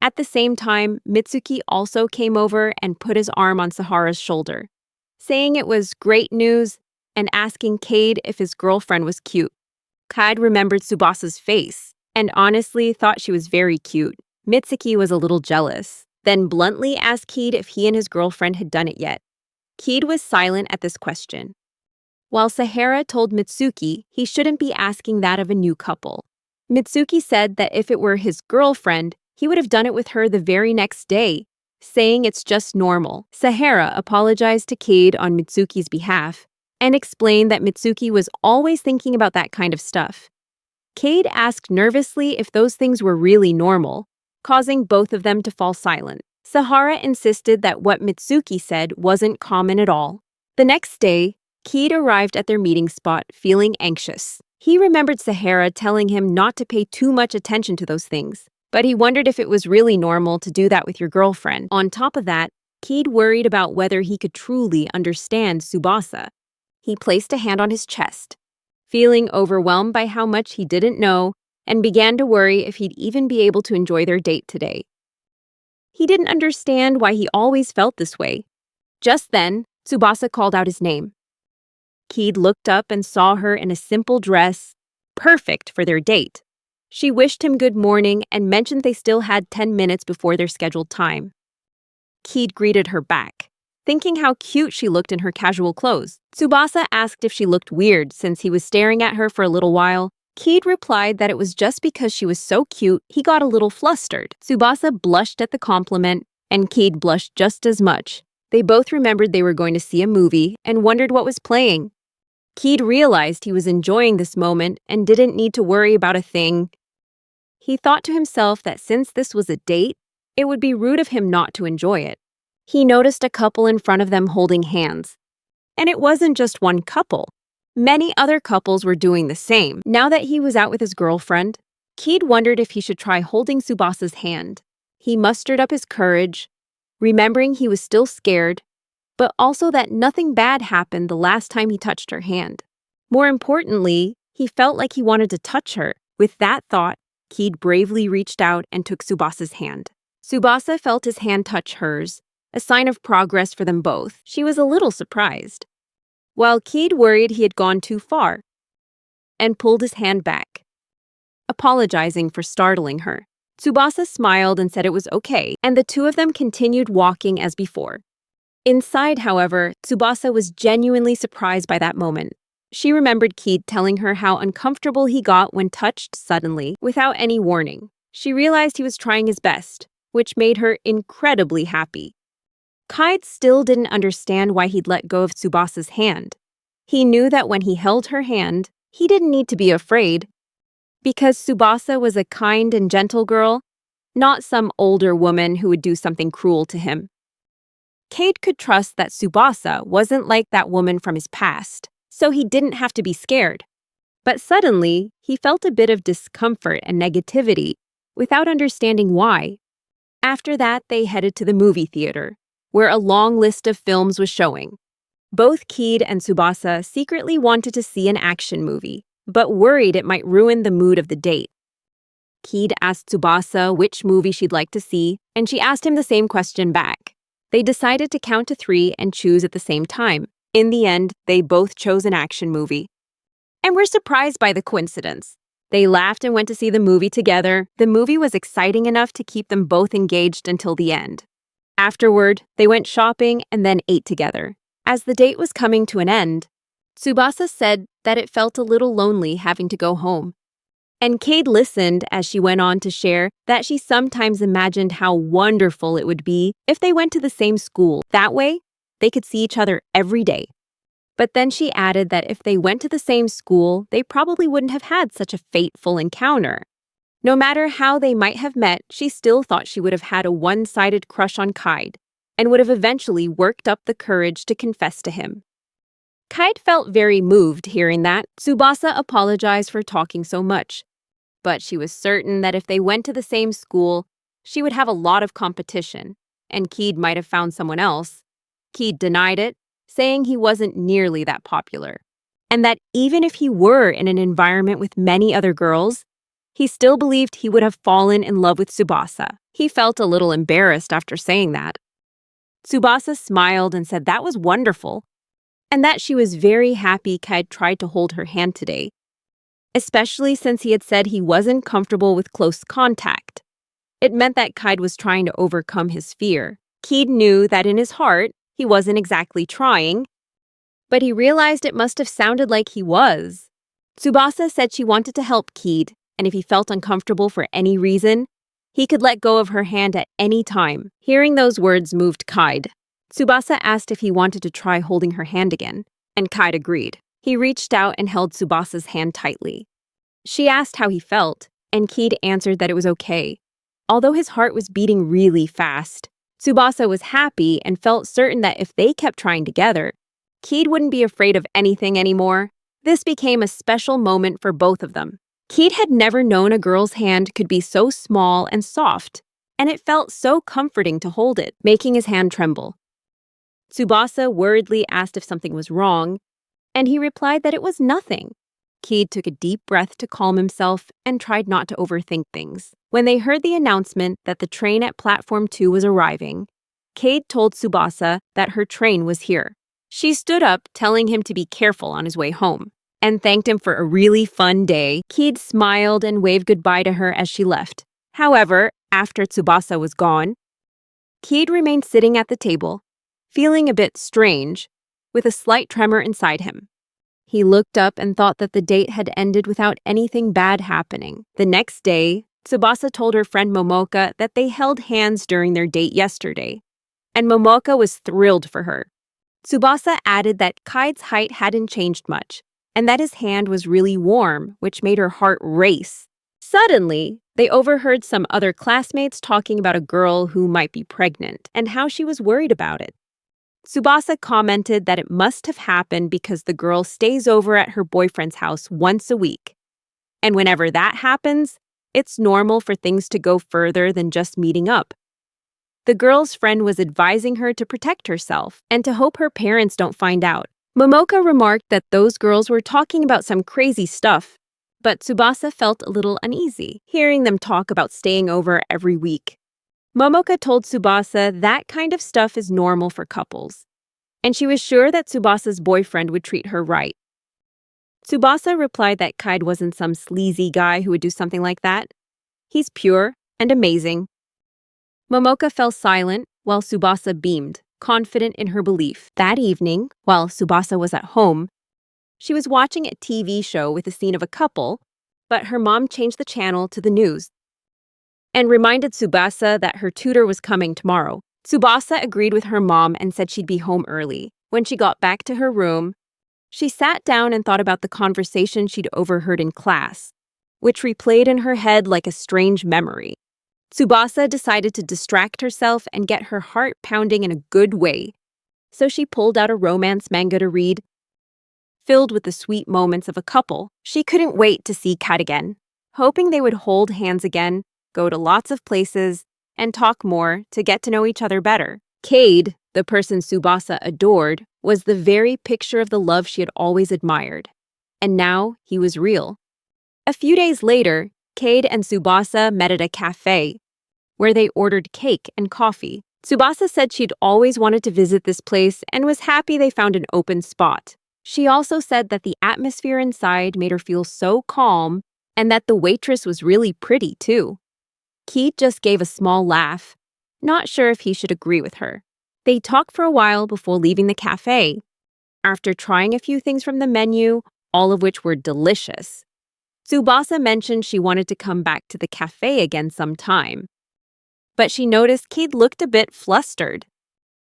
At the same time, Mitsuki also came over and put his arm on Sahara's shoulder, saying it was great news and asking Kaid if his girlfriend was cute. Kaid remembered Tsubasa's face and honestly thought she was very cute. Mitsuki was a little jealous, then bluntly asked Kaid if he and his girlfriend had done it yet. Kaid was silent at this question, while Sahara told Mitsuki he shouldn't be asking that of a new couple. Mitsuki said that if it were his girlfriend, he would have done it with her the very next day, saying it's just normal. Sahara apologized to Kaid on Mitsuki's behalf and explained that Mitsuki was always thinking about that kind of stuff. Kaid asked nervously if those things were really normal, causing both of them to fall silent. Sahara insisted that what Mitsuki said wasn't common at all. The next day, Kaid arrived at their meeting spot feeling anxious. He remembered Sahara telling him not to pay too much attention to those things, but he wondered if it was really normal to do that with your girlfriend. On top of that, Kaid worried about whether he could truly understand Tsubasa. He placed a hand on his chest, feeling overwhelmed by how much he didn't know, and began to worry if he'd even be able to enjoy their date today. He didn't understand why he always felt this way. Just then, Tsubasa called out his name. Keed looked up and saw her in a simple dress, perfect for their date. She wished him good morning and mentioned they still had 10 minutes before their scheduled time. Keed greeted her back, thinking how cute she looked in her casual clothes. Tsubasa asked if she looked weird since he was staring at her for a little while. Keed replied that it was just because she was so cute he got a little flustered. Tsubasa blushed at the compliment, and Keed blushed just as much. They both remembered they were going to see a movie and wondered what was playing. Keed realized he was enjoying this moment and didn't need to worry about a thing. He thought to himself that since this was a date, it would be rude of him not to enjoy it. He noticed a couple in front of them holding hands. And it wasn't just one couple. Many other couples were doing the same. Now that he was out with his girlfriend, Keed wondered if he should try holding Tsubasa's hand. He mustered up his courage, remembering he was still scared, but also that nothing bad happened the last time he touched her hand. More importantly, he felt like he wanted to touch her. With that thought, Keed bravely reached out and took Tsubasa's hand. Tsubasa felt his hand touch hers, a sign of progress for them both. She was a little surprised, while Keed worried he had gone too far, and pulled his hand back, apologizing for startling her. Tsubasa smiled and said it was okay, and the two of them continued walking as before. Inside, however, Tsubasa was genuinely surprised by that moment. She remembered Keed telling her how uncomfortable he got when touched suddenly, without any warning. She realized he was trying his best, which made her incredibly happy. Keid still didn't understand why he'd let go of Tsubasa's hand. He knew that when he held her hand, he didn't need to be afraid, because Tsubasa was a kind and gentle girl, not some older woman who would do something cruel to him. Keid could trust that Tsubasa wasn't like that woman from his past, so he didn't have to be scared. But suddenly, he felt a bit of discomfort and negativity without understanding why. After that, they headed to the movie theater, where a long list of films was showing. Both Keid and Tsubasa secretly wanted to see an action movie, but worried it might ruin the mood of the date. Keid asked Tsubasa which movie she'd like to see, and she asked him the same question back. They decided to count to 3 and choose at the same time. In the end, they both chose an action movie. And were surprised by the coincidence. They laughed and went to see the movie together. The movie was exciting enough to keep them both engaged until the end. Afterward, they went shopping and then ate together. As the date was coming to an end, Tsubasa said that it felt a little lonely having to go home. And Keid listened as she went on to share that she sometimes imagined how wonderful it would be if they went to the same school. That way, they could see each other every day. But then she added that if they went to the same school, they probably wouldn't have had such a fateful encounter. No matter how they might have met, she still thought she would have had a one-sided crush on Keid and would have eventually worked up the courage to confess to him. Keid felt very moved hearing that. Tsubasa apologized for talking so much, but she was certain that if they went to the same school, she would have a lot of competition, and Keid might have found someone else. Keid denied it, saying he wasn't nearly that popular, and that even if he were in an environment with many other girls, he still believed he would have fallen in love with Tsubasa. He felt a little embarrassed after saying that. Tsubasa smiled and said that was wonderful, and that she was very happy Keid tried to hold her hand today, especially since he had said he wasn't comfortable with close contact. It meant that Keid was trying to overcome his fear. Keid knew that in his heart, he wasn't exactly trying, but he realized it must have sounded like he was. Tsubasa said she wanted to help Keid, and if he felt uncomfortable for any reason, he could let go of her hand at any time. Hearing those words moved Keid. Tsubasa asked if he wanted to try holding her hand again, and Keid agreed. He reached out and held Tsubasa's hand tightly. She asked how he felt, and Keid answered that it was okay. Although his heart was beating really fast, Tsubasa was happy and felt certain that if they kept trying together, Keid wouldn't be afraid of anything anymore. This became a special moment for both of them. Keid had never known a girl's hand could be so small and soft, and it felt so comforting to hold it, making his hand tremble. Tsubasa worriedly asked if something was wrong, and he replied that it was nothing. Cade took a deep breath to calm himself and tried not to overthink things. When they heard the announcement that the train at Platform 2 was arriving, Cade told Tsubasa that her train was here. She stood up, telling him to be careful on his way home, and thanked him for a really fun day. Cade smiled and waved goodbye to her as she left. However, after Tsubasa was gone, Cade remained sitting at the table, feeling a bit strange, with a slight tremor inside him. He looked up and thought that the date had ended without anything bad happening. The next day, Tsubasa told her friend Momoka that they held hands during their date yesterday, and Momoka was thrilled for her. Tsubasa added that Cade's height hadn't changed much, and that his hand was really warm, which made her heart race. Suddenly, they overheard some other classmates talking about a girl who might be pregnant and how she was worried about it. Tsubasa commented that it must have happened because the girl stays over at her boyfriend's house once a week. And whenever that happens, it's normal for things to go further than just meeting up. The girl's friend was advising her to protect herself and to hope her parents don't find out. Momoka remarked that those girls were talking about some crazy stuff, but Tsubasa felt a little uneasy hearing them talk about staying over every week. Momoka told Tsubasa that kind of stuff is normal for couples, and she was sure that Tsubasa's boyfriend would treat her right. Tsubasa replied that Cade wasn't some sleazy guy who would do something like that. He's pure and amazing. Momoka fell silent while Tsubasa beamed, confident in her belief. That evening, while Tsubasa was at home, she was watching a TV show with a scene of a couple, but her mom changed the channel to the news and reminded Tsubasa that her tutor was coming tomorrow. Tsubasa agreed with her mom and said she'd be home early. When she got back to her room, she sat down and thought about the conversation she'd overheard in class, which replayed in her head like a strange memory. Tsubasa decided to distract herself and get her heart pounding in a good way, so she pulled out a romance manga to read, filled with the sweet moments of a couple. She couldn't wait to see Cade again, hoping they would hold hands again, go to lots of places, and talk more to get to know each other better. Cade, the person Tsubasa adored, was the very picture of the love she had always admired. And now he was real. A few days later, Cade and Tsubasa met at a cafe, where they ordered cake and coffee. Tsubasa said she'd always wanted to visit this place and was happy they found an open spot. She also said that the atmosphere inside made her feel so calm and that the waitress was really pretty too. Cade just gave a small laugh, not sure if he should agree with her. They talked for a while before leaving the cafe. After trying a few things from the menu, all of which were delicious, Tsubasa mentioned she wanted to come back to the cafe again sometime. But she noticed Cade looked a bit flustered.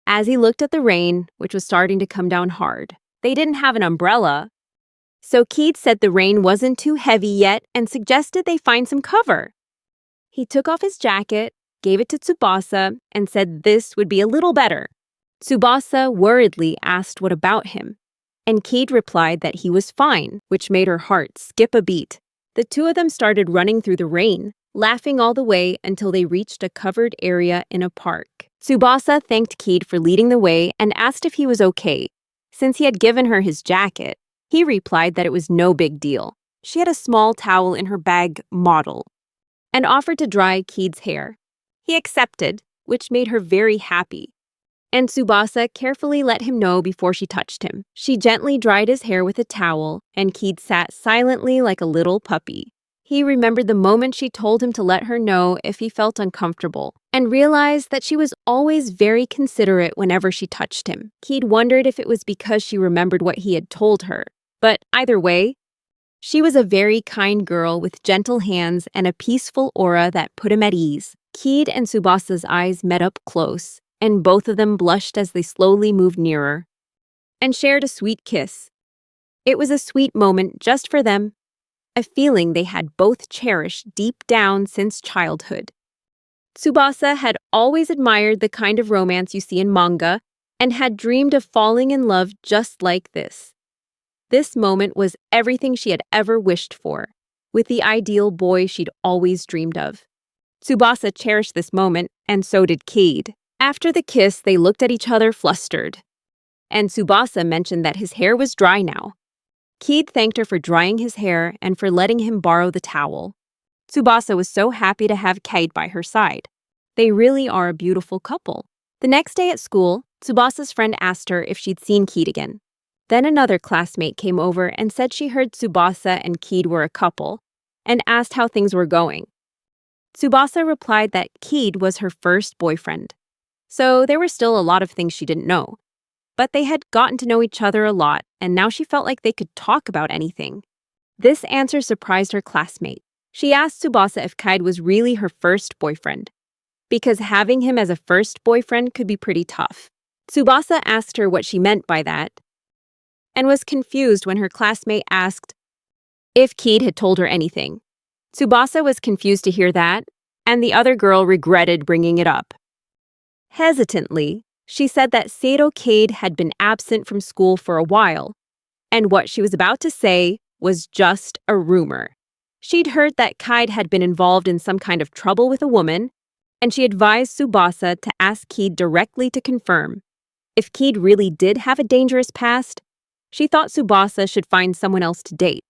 As he looked at the rain, which was starting to come down hard, they didn't have an umbrella. So Cade said the rain wasn't too heavy yet and suggested they find some cover. He took off his jacket, gave it to Tsubasa, and said this would be a little better. Tsubasa worriedly asked what about him, and Cade replied that he was fine, which made her heart skip a beat. The two of them started running through the rain, laughing all the way until they reached a covered area in a park. Tsubasa thanked Cade for leading the way and asked if he was okay, since he had given her his jacket. He replied that it was no big deal. She had a small towel in her bag, model, and offered to dry Cade's hair. He accepted, which made her very happy. And Tsubasa carefully let him know before she touched him. She gently dried his hair with a towel, and Cade sat silently like a little puppy. He remembered the moment she told him to let her know if he felt uncomfortable, and realized that she was always very considerate whenever she touched him. Cade wondered if it was because she remembered what he had told her. But either way, she was a very kind girl with gentle hands and a peaceful aura that put him at ease. Cade and Tsubasa's eyes met up close, and both of them blushed as they slowly moved nearer and shared a sweet kiss. It was a sweet moment just for them, a feeling they had both cherished deep down since childhood. Tsubasa had always admired the kind of romance you see in manga and had dreamed of falling in love just like this. This moment was everything she had ever wished for, with the ideal boy she'd always dreamed of. Tsubasa cherished this moment, and so did Cade. After the kiss, they looked at each other flustered, and Tsubasa mentioned that his hair was dry now. Keed thanked her for drying his hair and for letting him borrow the towel. Tsubasa was so happy to have Keid by her side. They really are a beautiful couple. The next day at school, Tsubasa's friend asked her if she'd seen Keid again. Then another classmate came over and said she heard Tsubasa and Keid were a couple, and asked how things were going. Tsubasa replied that Keid was her first boyfriend. So there were still a lot of things she didn't know. But they had gotten to know each other a lot, and now she felt like they could talk about anything. This answer surprised her classmate. She asked Tsubasa if Keid was really her first boyfriend, because having him as a first boyfriend could be pretty tough. Tsubasa asked her what she meant by that, and was confused when her classmate asked if Keid had told her anything. Tsubasa was confused to hear that, and the other girl regretted bringing it up. Hesitantly, she said that Seto Keid had been absent from school for a while, and what she was about to say was just a rumor. She'd heard that Keid had been involved in some kind of trouble with a woman, and she advised Tsubasa to ask Keid directly to confirm. If Keid really did have a dangerous past, she thought Tsubasa should find someone else to date.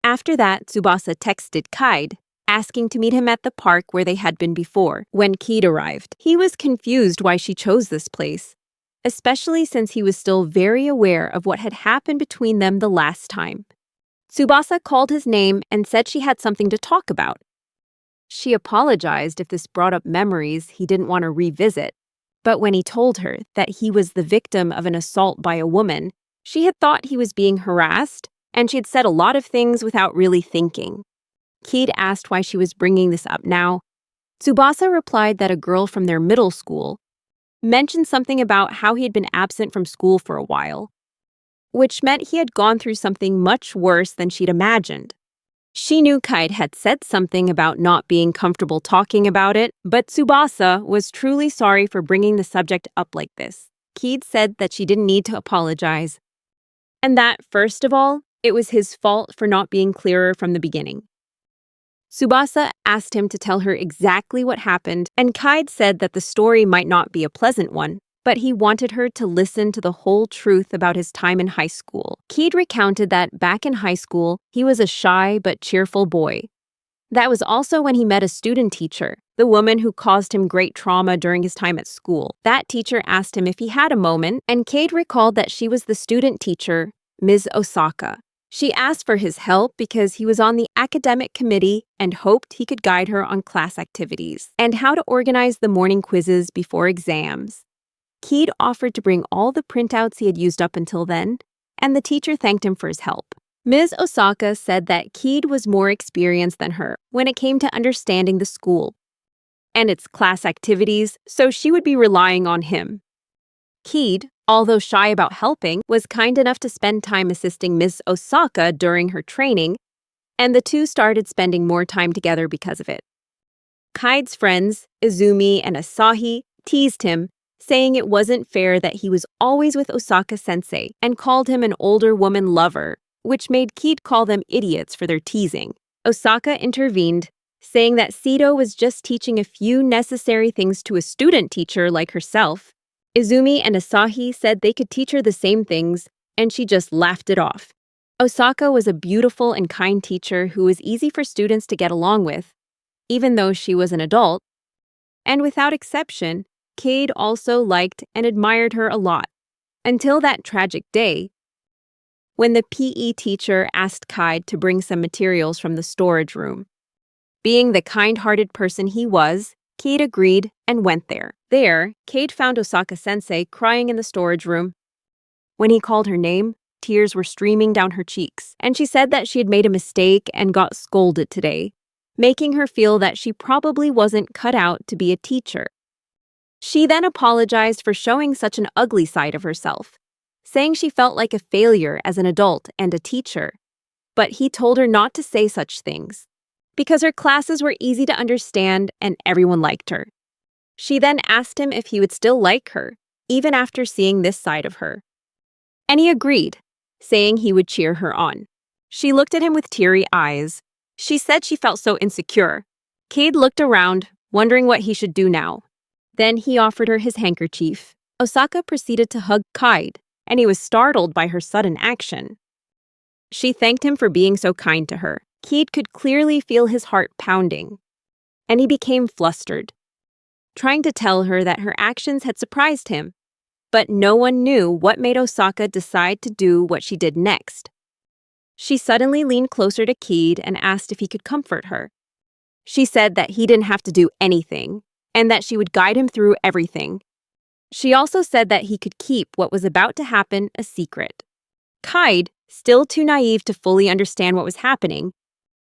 After that, Tsubasa texted Keid, asking to meet him at the park where they had been before, when Keid arrived. He was confused why she chose this place, especially since he was still very aware of what had happened between them the last time. Tsubasa called his name and said she had something to talk about. She apologized if this brought up memories he didn't want to revisit, but when he told her that he was the victim of an assault by a woman, she had thought he was being harassed, and she had said a lot of things without really thinking. Keid asked why she was bringing this up now. Tsubasa replied that a girl from their middle school mentioned something about how he had been absent from school for a while, which meant he had gone through something much worse than she'd imagined. She knew Keid had said something about not being comfortable talking about it, but Tsubasa was truly sorry for bringing the subject up like this. Keid said that she didn't need to apologize, and that, first of all, it was his fault for not being clearer from the beginning. Tsubasa asked him to tell her exactly what happened, and Keid said that the story might not be a pleasant one, but he wanted her to listen to the whole truth about his time in high school. Keid recounted that back in high school, he was a shy but cheerful boy. That was also when he met a student teacher, the woman who caused him great trauma during his time at school. That teacher asked him if he had a moment, and Keid recalled that she was the student teacher, Ms. Osaka. She asked for his help because he was on the academic committee and hoped he could guide her on class activities and how to organize the morning quizzes before exams. Keid offered to bring all the printouts he had used up until then, and the teacher thanked him for his help. Ms. Osaka said that Keid was more experienced than her when it came to understanding the school and its class activities, so she would be relying on him. Keid, although shy about helping, was kind enough to spend time assisting Ms. Osaka during her training, and the two started spending more time together because of it. Keid's friends, Izumi and Asahi, teased him, saying it wasn't fair that he was always with Osaka-sensei and called him an older woman lover, which made Keid call them idiots for their teasing. Osaka intervened, saying that Seto was just teaching a few necessary things to a student teacher like herself. Izumi and Asahi said they could teach her the same things, and she just laughed it off. Osaka was a beautiful and kind teacher who was easy for students to get along with, even though she was an adult. And without exception, Keid also liked and admired her a lot, until that tragic day when the PE teacher asked Keid to bring some materials from the storage room. Being the kind-hearted person he was, Keid agreed and went there. There, Keid found Osaka-sensei crying in the storage room. When he called her name, tears were streaming down her cheeks, and she said that she had made a mistake and got scolded today, making her feel that she probably wasn't cut out to be a teacher. She then apologized for showing such an ugly side of herself, saying she felt like a failure as an adult and a teacher. But he told her not to say such things, because her classes were easy to understand and everyone liked her. She then asked him if he would still like her, even after seeing this side of her. And he agreed, saying he would cheer her on. She looked at him with teary eyes. She said she felt so insecure. Keid looked around, wondering what he should do now. Then he offered her his handkerchief. Osaka proceeded to hug Keid, and he was startled by her sudden action. She thanked him for being so kind to her. Keed could clearly feel his heart pounding, and he became flustered, trying to tell her that her actions had surprised him. But no one knew what made Osaka decide to do what she did next. She suddenly leaned closer to Keed and asked if he could comfort her. She said that he didn't have to do anything, and that she would guide him through everything. She also said that he could keep what was about to happen a secret. Keid, still too naive to fully understand what was happening,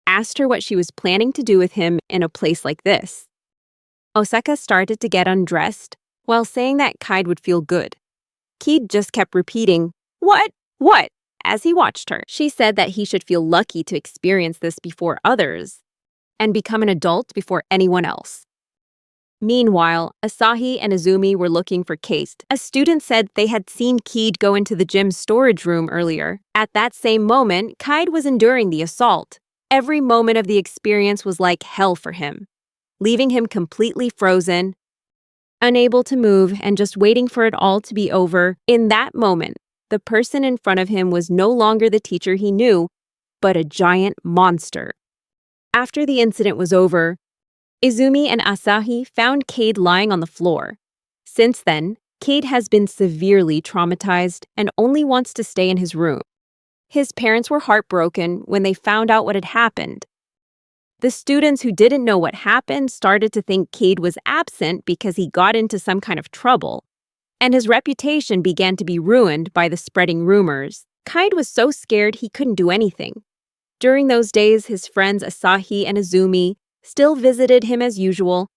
asked her what she was planning to do with him in a place like this. Osaka started to get undressed while saying that Keid would feel good. Keid just kept repeating, "What? What?" as he watched her. She said that he should feel lucky to experience this before others and become an adult before anyone else. Meanwhile, Asahi and Izumi were looking for Keid. A student said they had seen Keid go into the gym's storage room earlier. At that same moment, Keid was enduring the assault. Every moment of the experience was like hell for him, leaving him completely frozen, unable to move, and just waiting for it all to be over. In that moment, the person in front of him was no longer the teacher he knew, but a giant monster. After the incident was over, Izumi and Asahi found Keid lying on the floor. Since then, Keid has been severely traumatized and only wants to stay in his room. His parents were heartbroken when they found out what had happened. The students who didn't know what happened started to think Keid was absent because he got into some kind of trouble, and his reputation began to be ruined by the spreading rumors. Keid was so scared he couldn't do anything. During those days, his friends Asahi and Izumi still visited him as usual,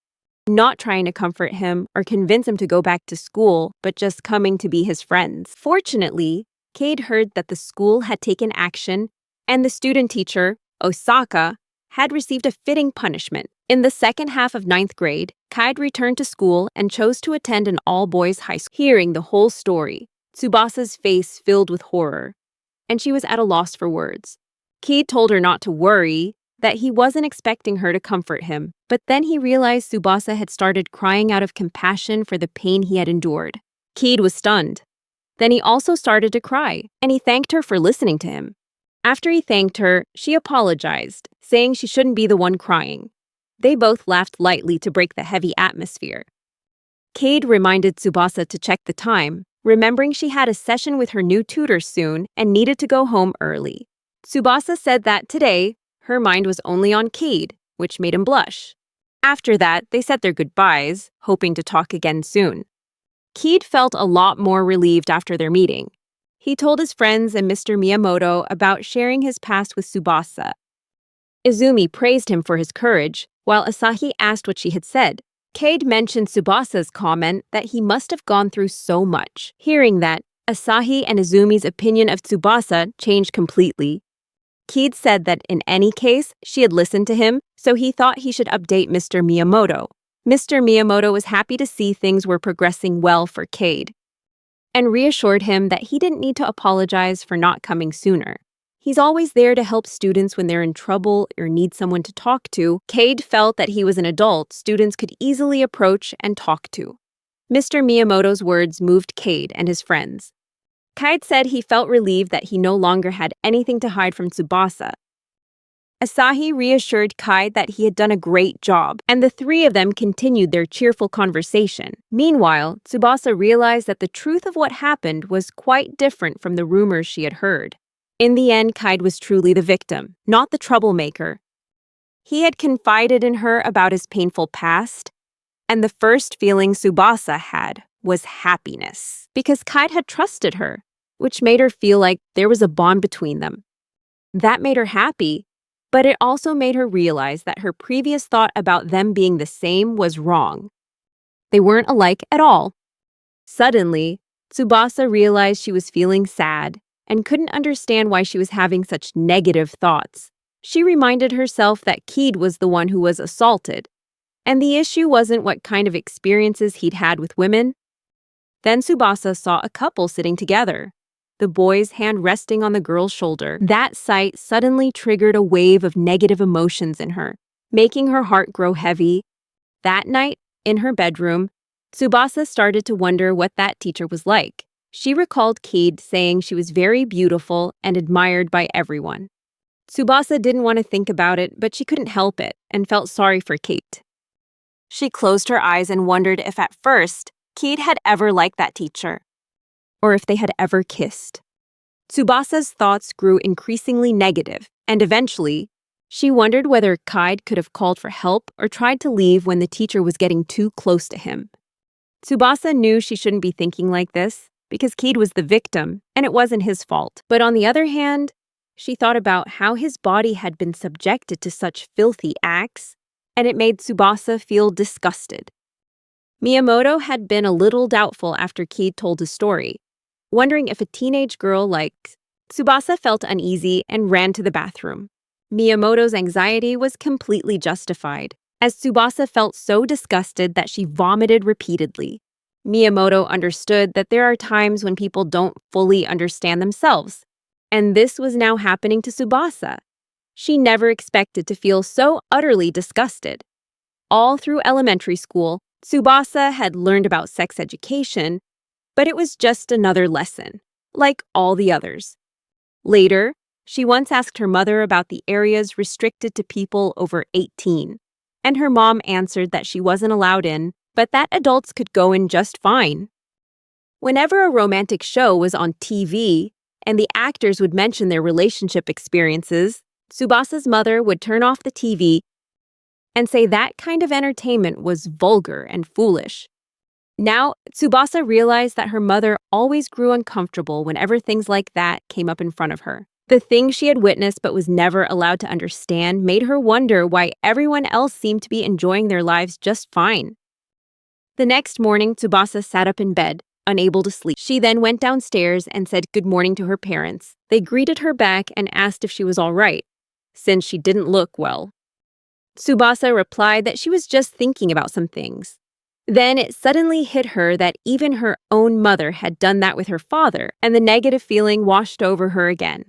not trying to comfort him or convince him to go back to school, but just coming to be his friends. Fortunately, Keid heard that the school had taken action and the student teacher, Osaka, had received a fitting punishment. In the second half of 9th grade, Keid returned to school and chose to attend an all-boys high school. Hearing the whole story, Tsubasa's face filled with horror, and she was at a loss for words. Keid told her not to worry, that he wasn't expecting her to comfort him, but then he realized Tsubasa had started crying out of compassion for the pain he had endured. Keid was stunned. Then he also started to cry, and he thanked her for listening to him. After he thanked her, she apologized, saying she shouldn't be the one crying. They both laughed lightly to break the heavy atmosphere. Keid reminded Tsubasa to check the time, remembering she had a session with her new tutor soon and needed to go home early. Tsubasa said that today, her mind was only on Keid, which made him blush. After that, they said their goodbyes, hoping to talk again soon. Keid felt a lot more relieved after their meeting. He told his friends and Mr. Miyamoto about sharing his past with Tsubasa. Izumi praised him for his courage, while Asahi asked what she had said. Keid mentioned Tsubasa's comment that he must have gone through so much. Hearing that, Asahi and Izumi's opinion of Tsubasa changed completely. Keid said that in any case, she had listened to him, so he thought he should update Mr. Miyamoto. Mr. Miyamoto was happy to see things were progressing well for Keid, and reassured him that he didn't need to apologize for not coming sooner. He's always there to help students when they're in trouble or need someone to talk to. Keid felt that he was an adult students could easily approach and talk to. Mr. Miyamoto's words moved Keid and his friends. Keid said he felt relieved that he no longer had anything to hide from Tsubasa. Asahi reassured Keid that he had done a great job, and the three of them continued their cheerful conversation. Meanwhile, Tsubasa realized that the truth of what happened was quite different from the rumors she had heard. In the end, Keid was truly the victim, not the troublemaker. He had confided in her about his painful past, and the first feeling Tsubasa had was happiness, because Keid had trusted her, which made her feel like there was a bond between them. That made her happy, but it also made her realize that her previous thought about them being the same was wrong. They weren't alike at all. Suddenly, Tsubasa realized she was feeling sad and couldn't understand why she was having such negative thoughts. She reminded herself that Keid was the one who was assaulted, and the issue wasn't what kind of experiences he'd had with women. Then Tsubasa saw a couple sitting together, the boy's hand resting on the girl's shoulder. That sight suddenly triggered a wave of negative emotions in her, making her heart grow heavy. That night, in her bedroom, Tsubasa started to wonder what that teacher was like. She recalled Cade saying she was very beautiful and admired by everyone. Tsubasa didn't want to think about it, but she couldn't help it and felt sorry for Kate. She closed her eyes and wondered if at first Cade had ever liked that teacher, or if they had ever kissed. Tsubasa's thoughts grew increasingly negative, and eventually, she wondered whether Cade could have called for help or tried to leave when the teacher was getting too close to him. Tsubasa knew she shouldn't be thinking like this, because Cade was the victim, and it wasn't his fault. But on the other hand, she thought about how his body had been subjected to such filthy acts, and it made Tsubasa feel disgusted. Miyamoto had been a little doubtful after Cade told his story, wondering if a teenage girl like Tsubasa felt uneasy and ran to the bathroom. Miyamoto's anxiety was completely justified, as Tsubasa felt so disgusted that she vomited repeatedly. Miyamoto understood that there are times when people don't fully understand themselves, and this was now happening to Tsubasa. She never expected to feel so utterly disgusted. All through elementary school, Tsubasa had learned about sex education, but it was just another lesson, like all the others. Later, she once asked her mother about the areas restricted to people over 18, and her mom answered that she wasn't allowed in, but that adults could go in just fine. Whenever a romantic show was on TV and the actors would mention their relationship experiences, Tsubasa's mother would turn off the TV and say that kind of entertainment was vulgar and foolish. Now, Tsubasa realized that her mother always grew uncomfortable whenever things like that came up in front of her. The thing she had witnessed but was never allowed to understand made her wonder why everyone else seemed to be enjoying their lives just fine. The next morning, Tsubasa sat up in bed, unable to sleep. She then went downstairs and said good morning to her parents. They greeted her back and asked if she was all right, since she didn't look well. Tsubasa replied that she was just thinking about some things. Then it suddenly hit her that even her own mother had done that with her father, and the negative feeling washed over her again,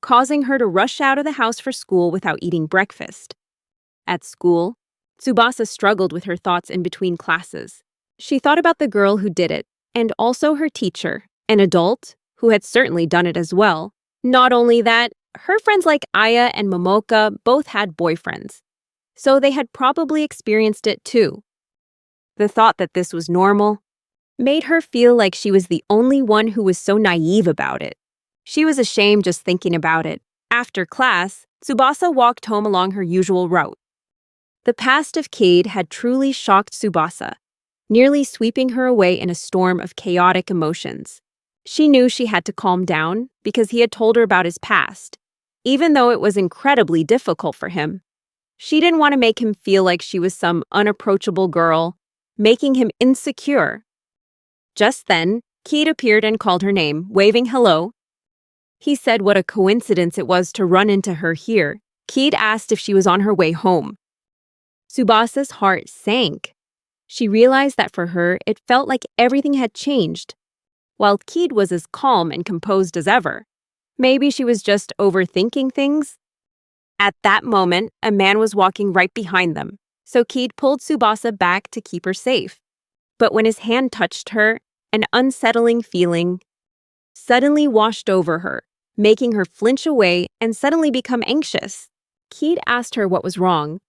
causing her to rush out of the house for school without eating breakfast. At school, Tsubasa struggled with her thoughts in between classes. She thought about the girl who did it, and also her teacher, an adult, who had certainly done it as well. Not only that, her friends like Aya and Momoka both had boyfriends, so they had probably experienced it too. The thought that this was normal made her feel like she was the only one who was so naive about it. She was ashamed just thinking about it. After class, Tsubasa walked home along her usual route. The past of Cade had truly shocked Tsubasa, nearly sweeping her away in a storm of chaotic emotions. She knew she had to calm down because he had told her about his past, even though it was incredibly difficult for him. She didn't want to make him feel like she was some unapproachable girl, making him insecure. Just then, Cade appeared and called her name, waving hello. He said what a coincidence it was to run into her here. Cade asked if she was on her way home. Tsubasa's heart sank. She realized that for her, it felt like everything had changed, while Cade was as calm and composed as ever. Maybe she was just overthinking things? At that moment, a man was walking right behind them, so Cade pulled Tsubasa back to keep her safe. But when his hand touched her, an unsettling feeling suddenly washed over her, making her flinch away and suddenly become anxious. Cade asked her what was wrong,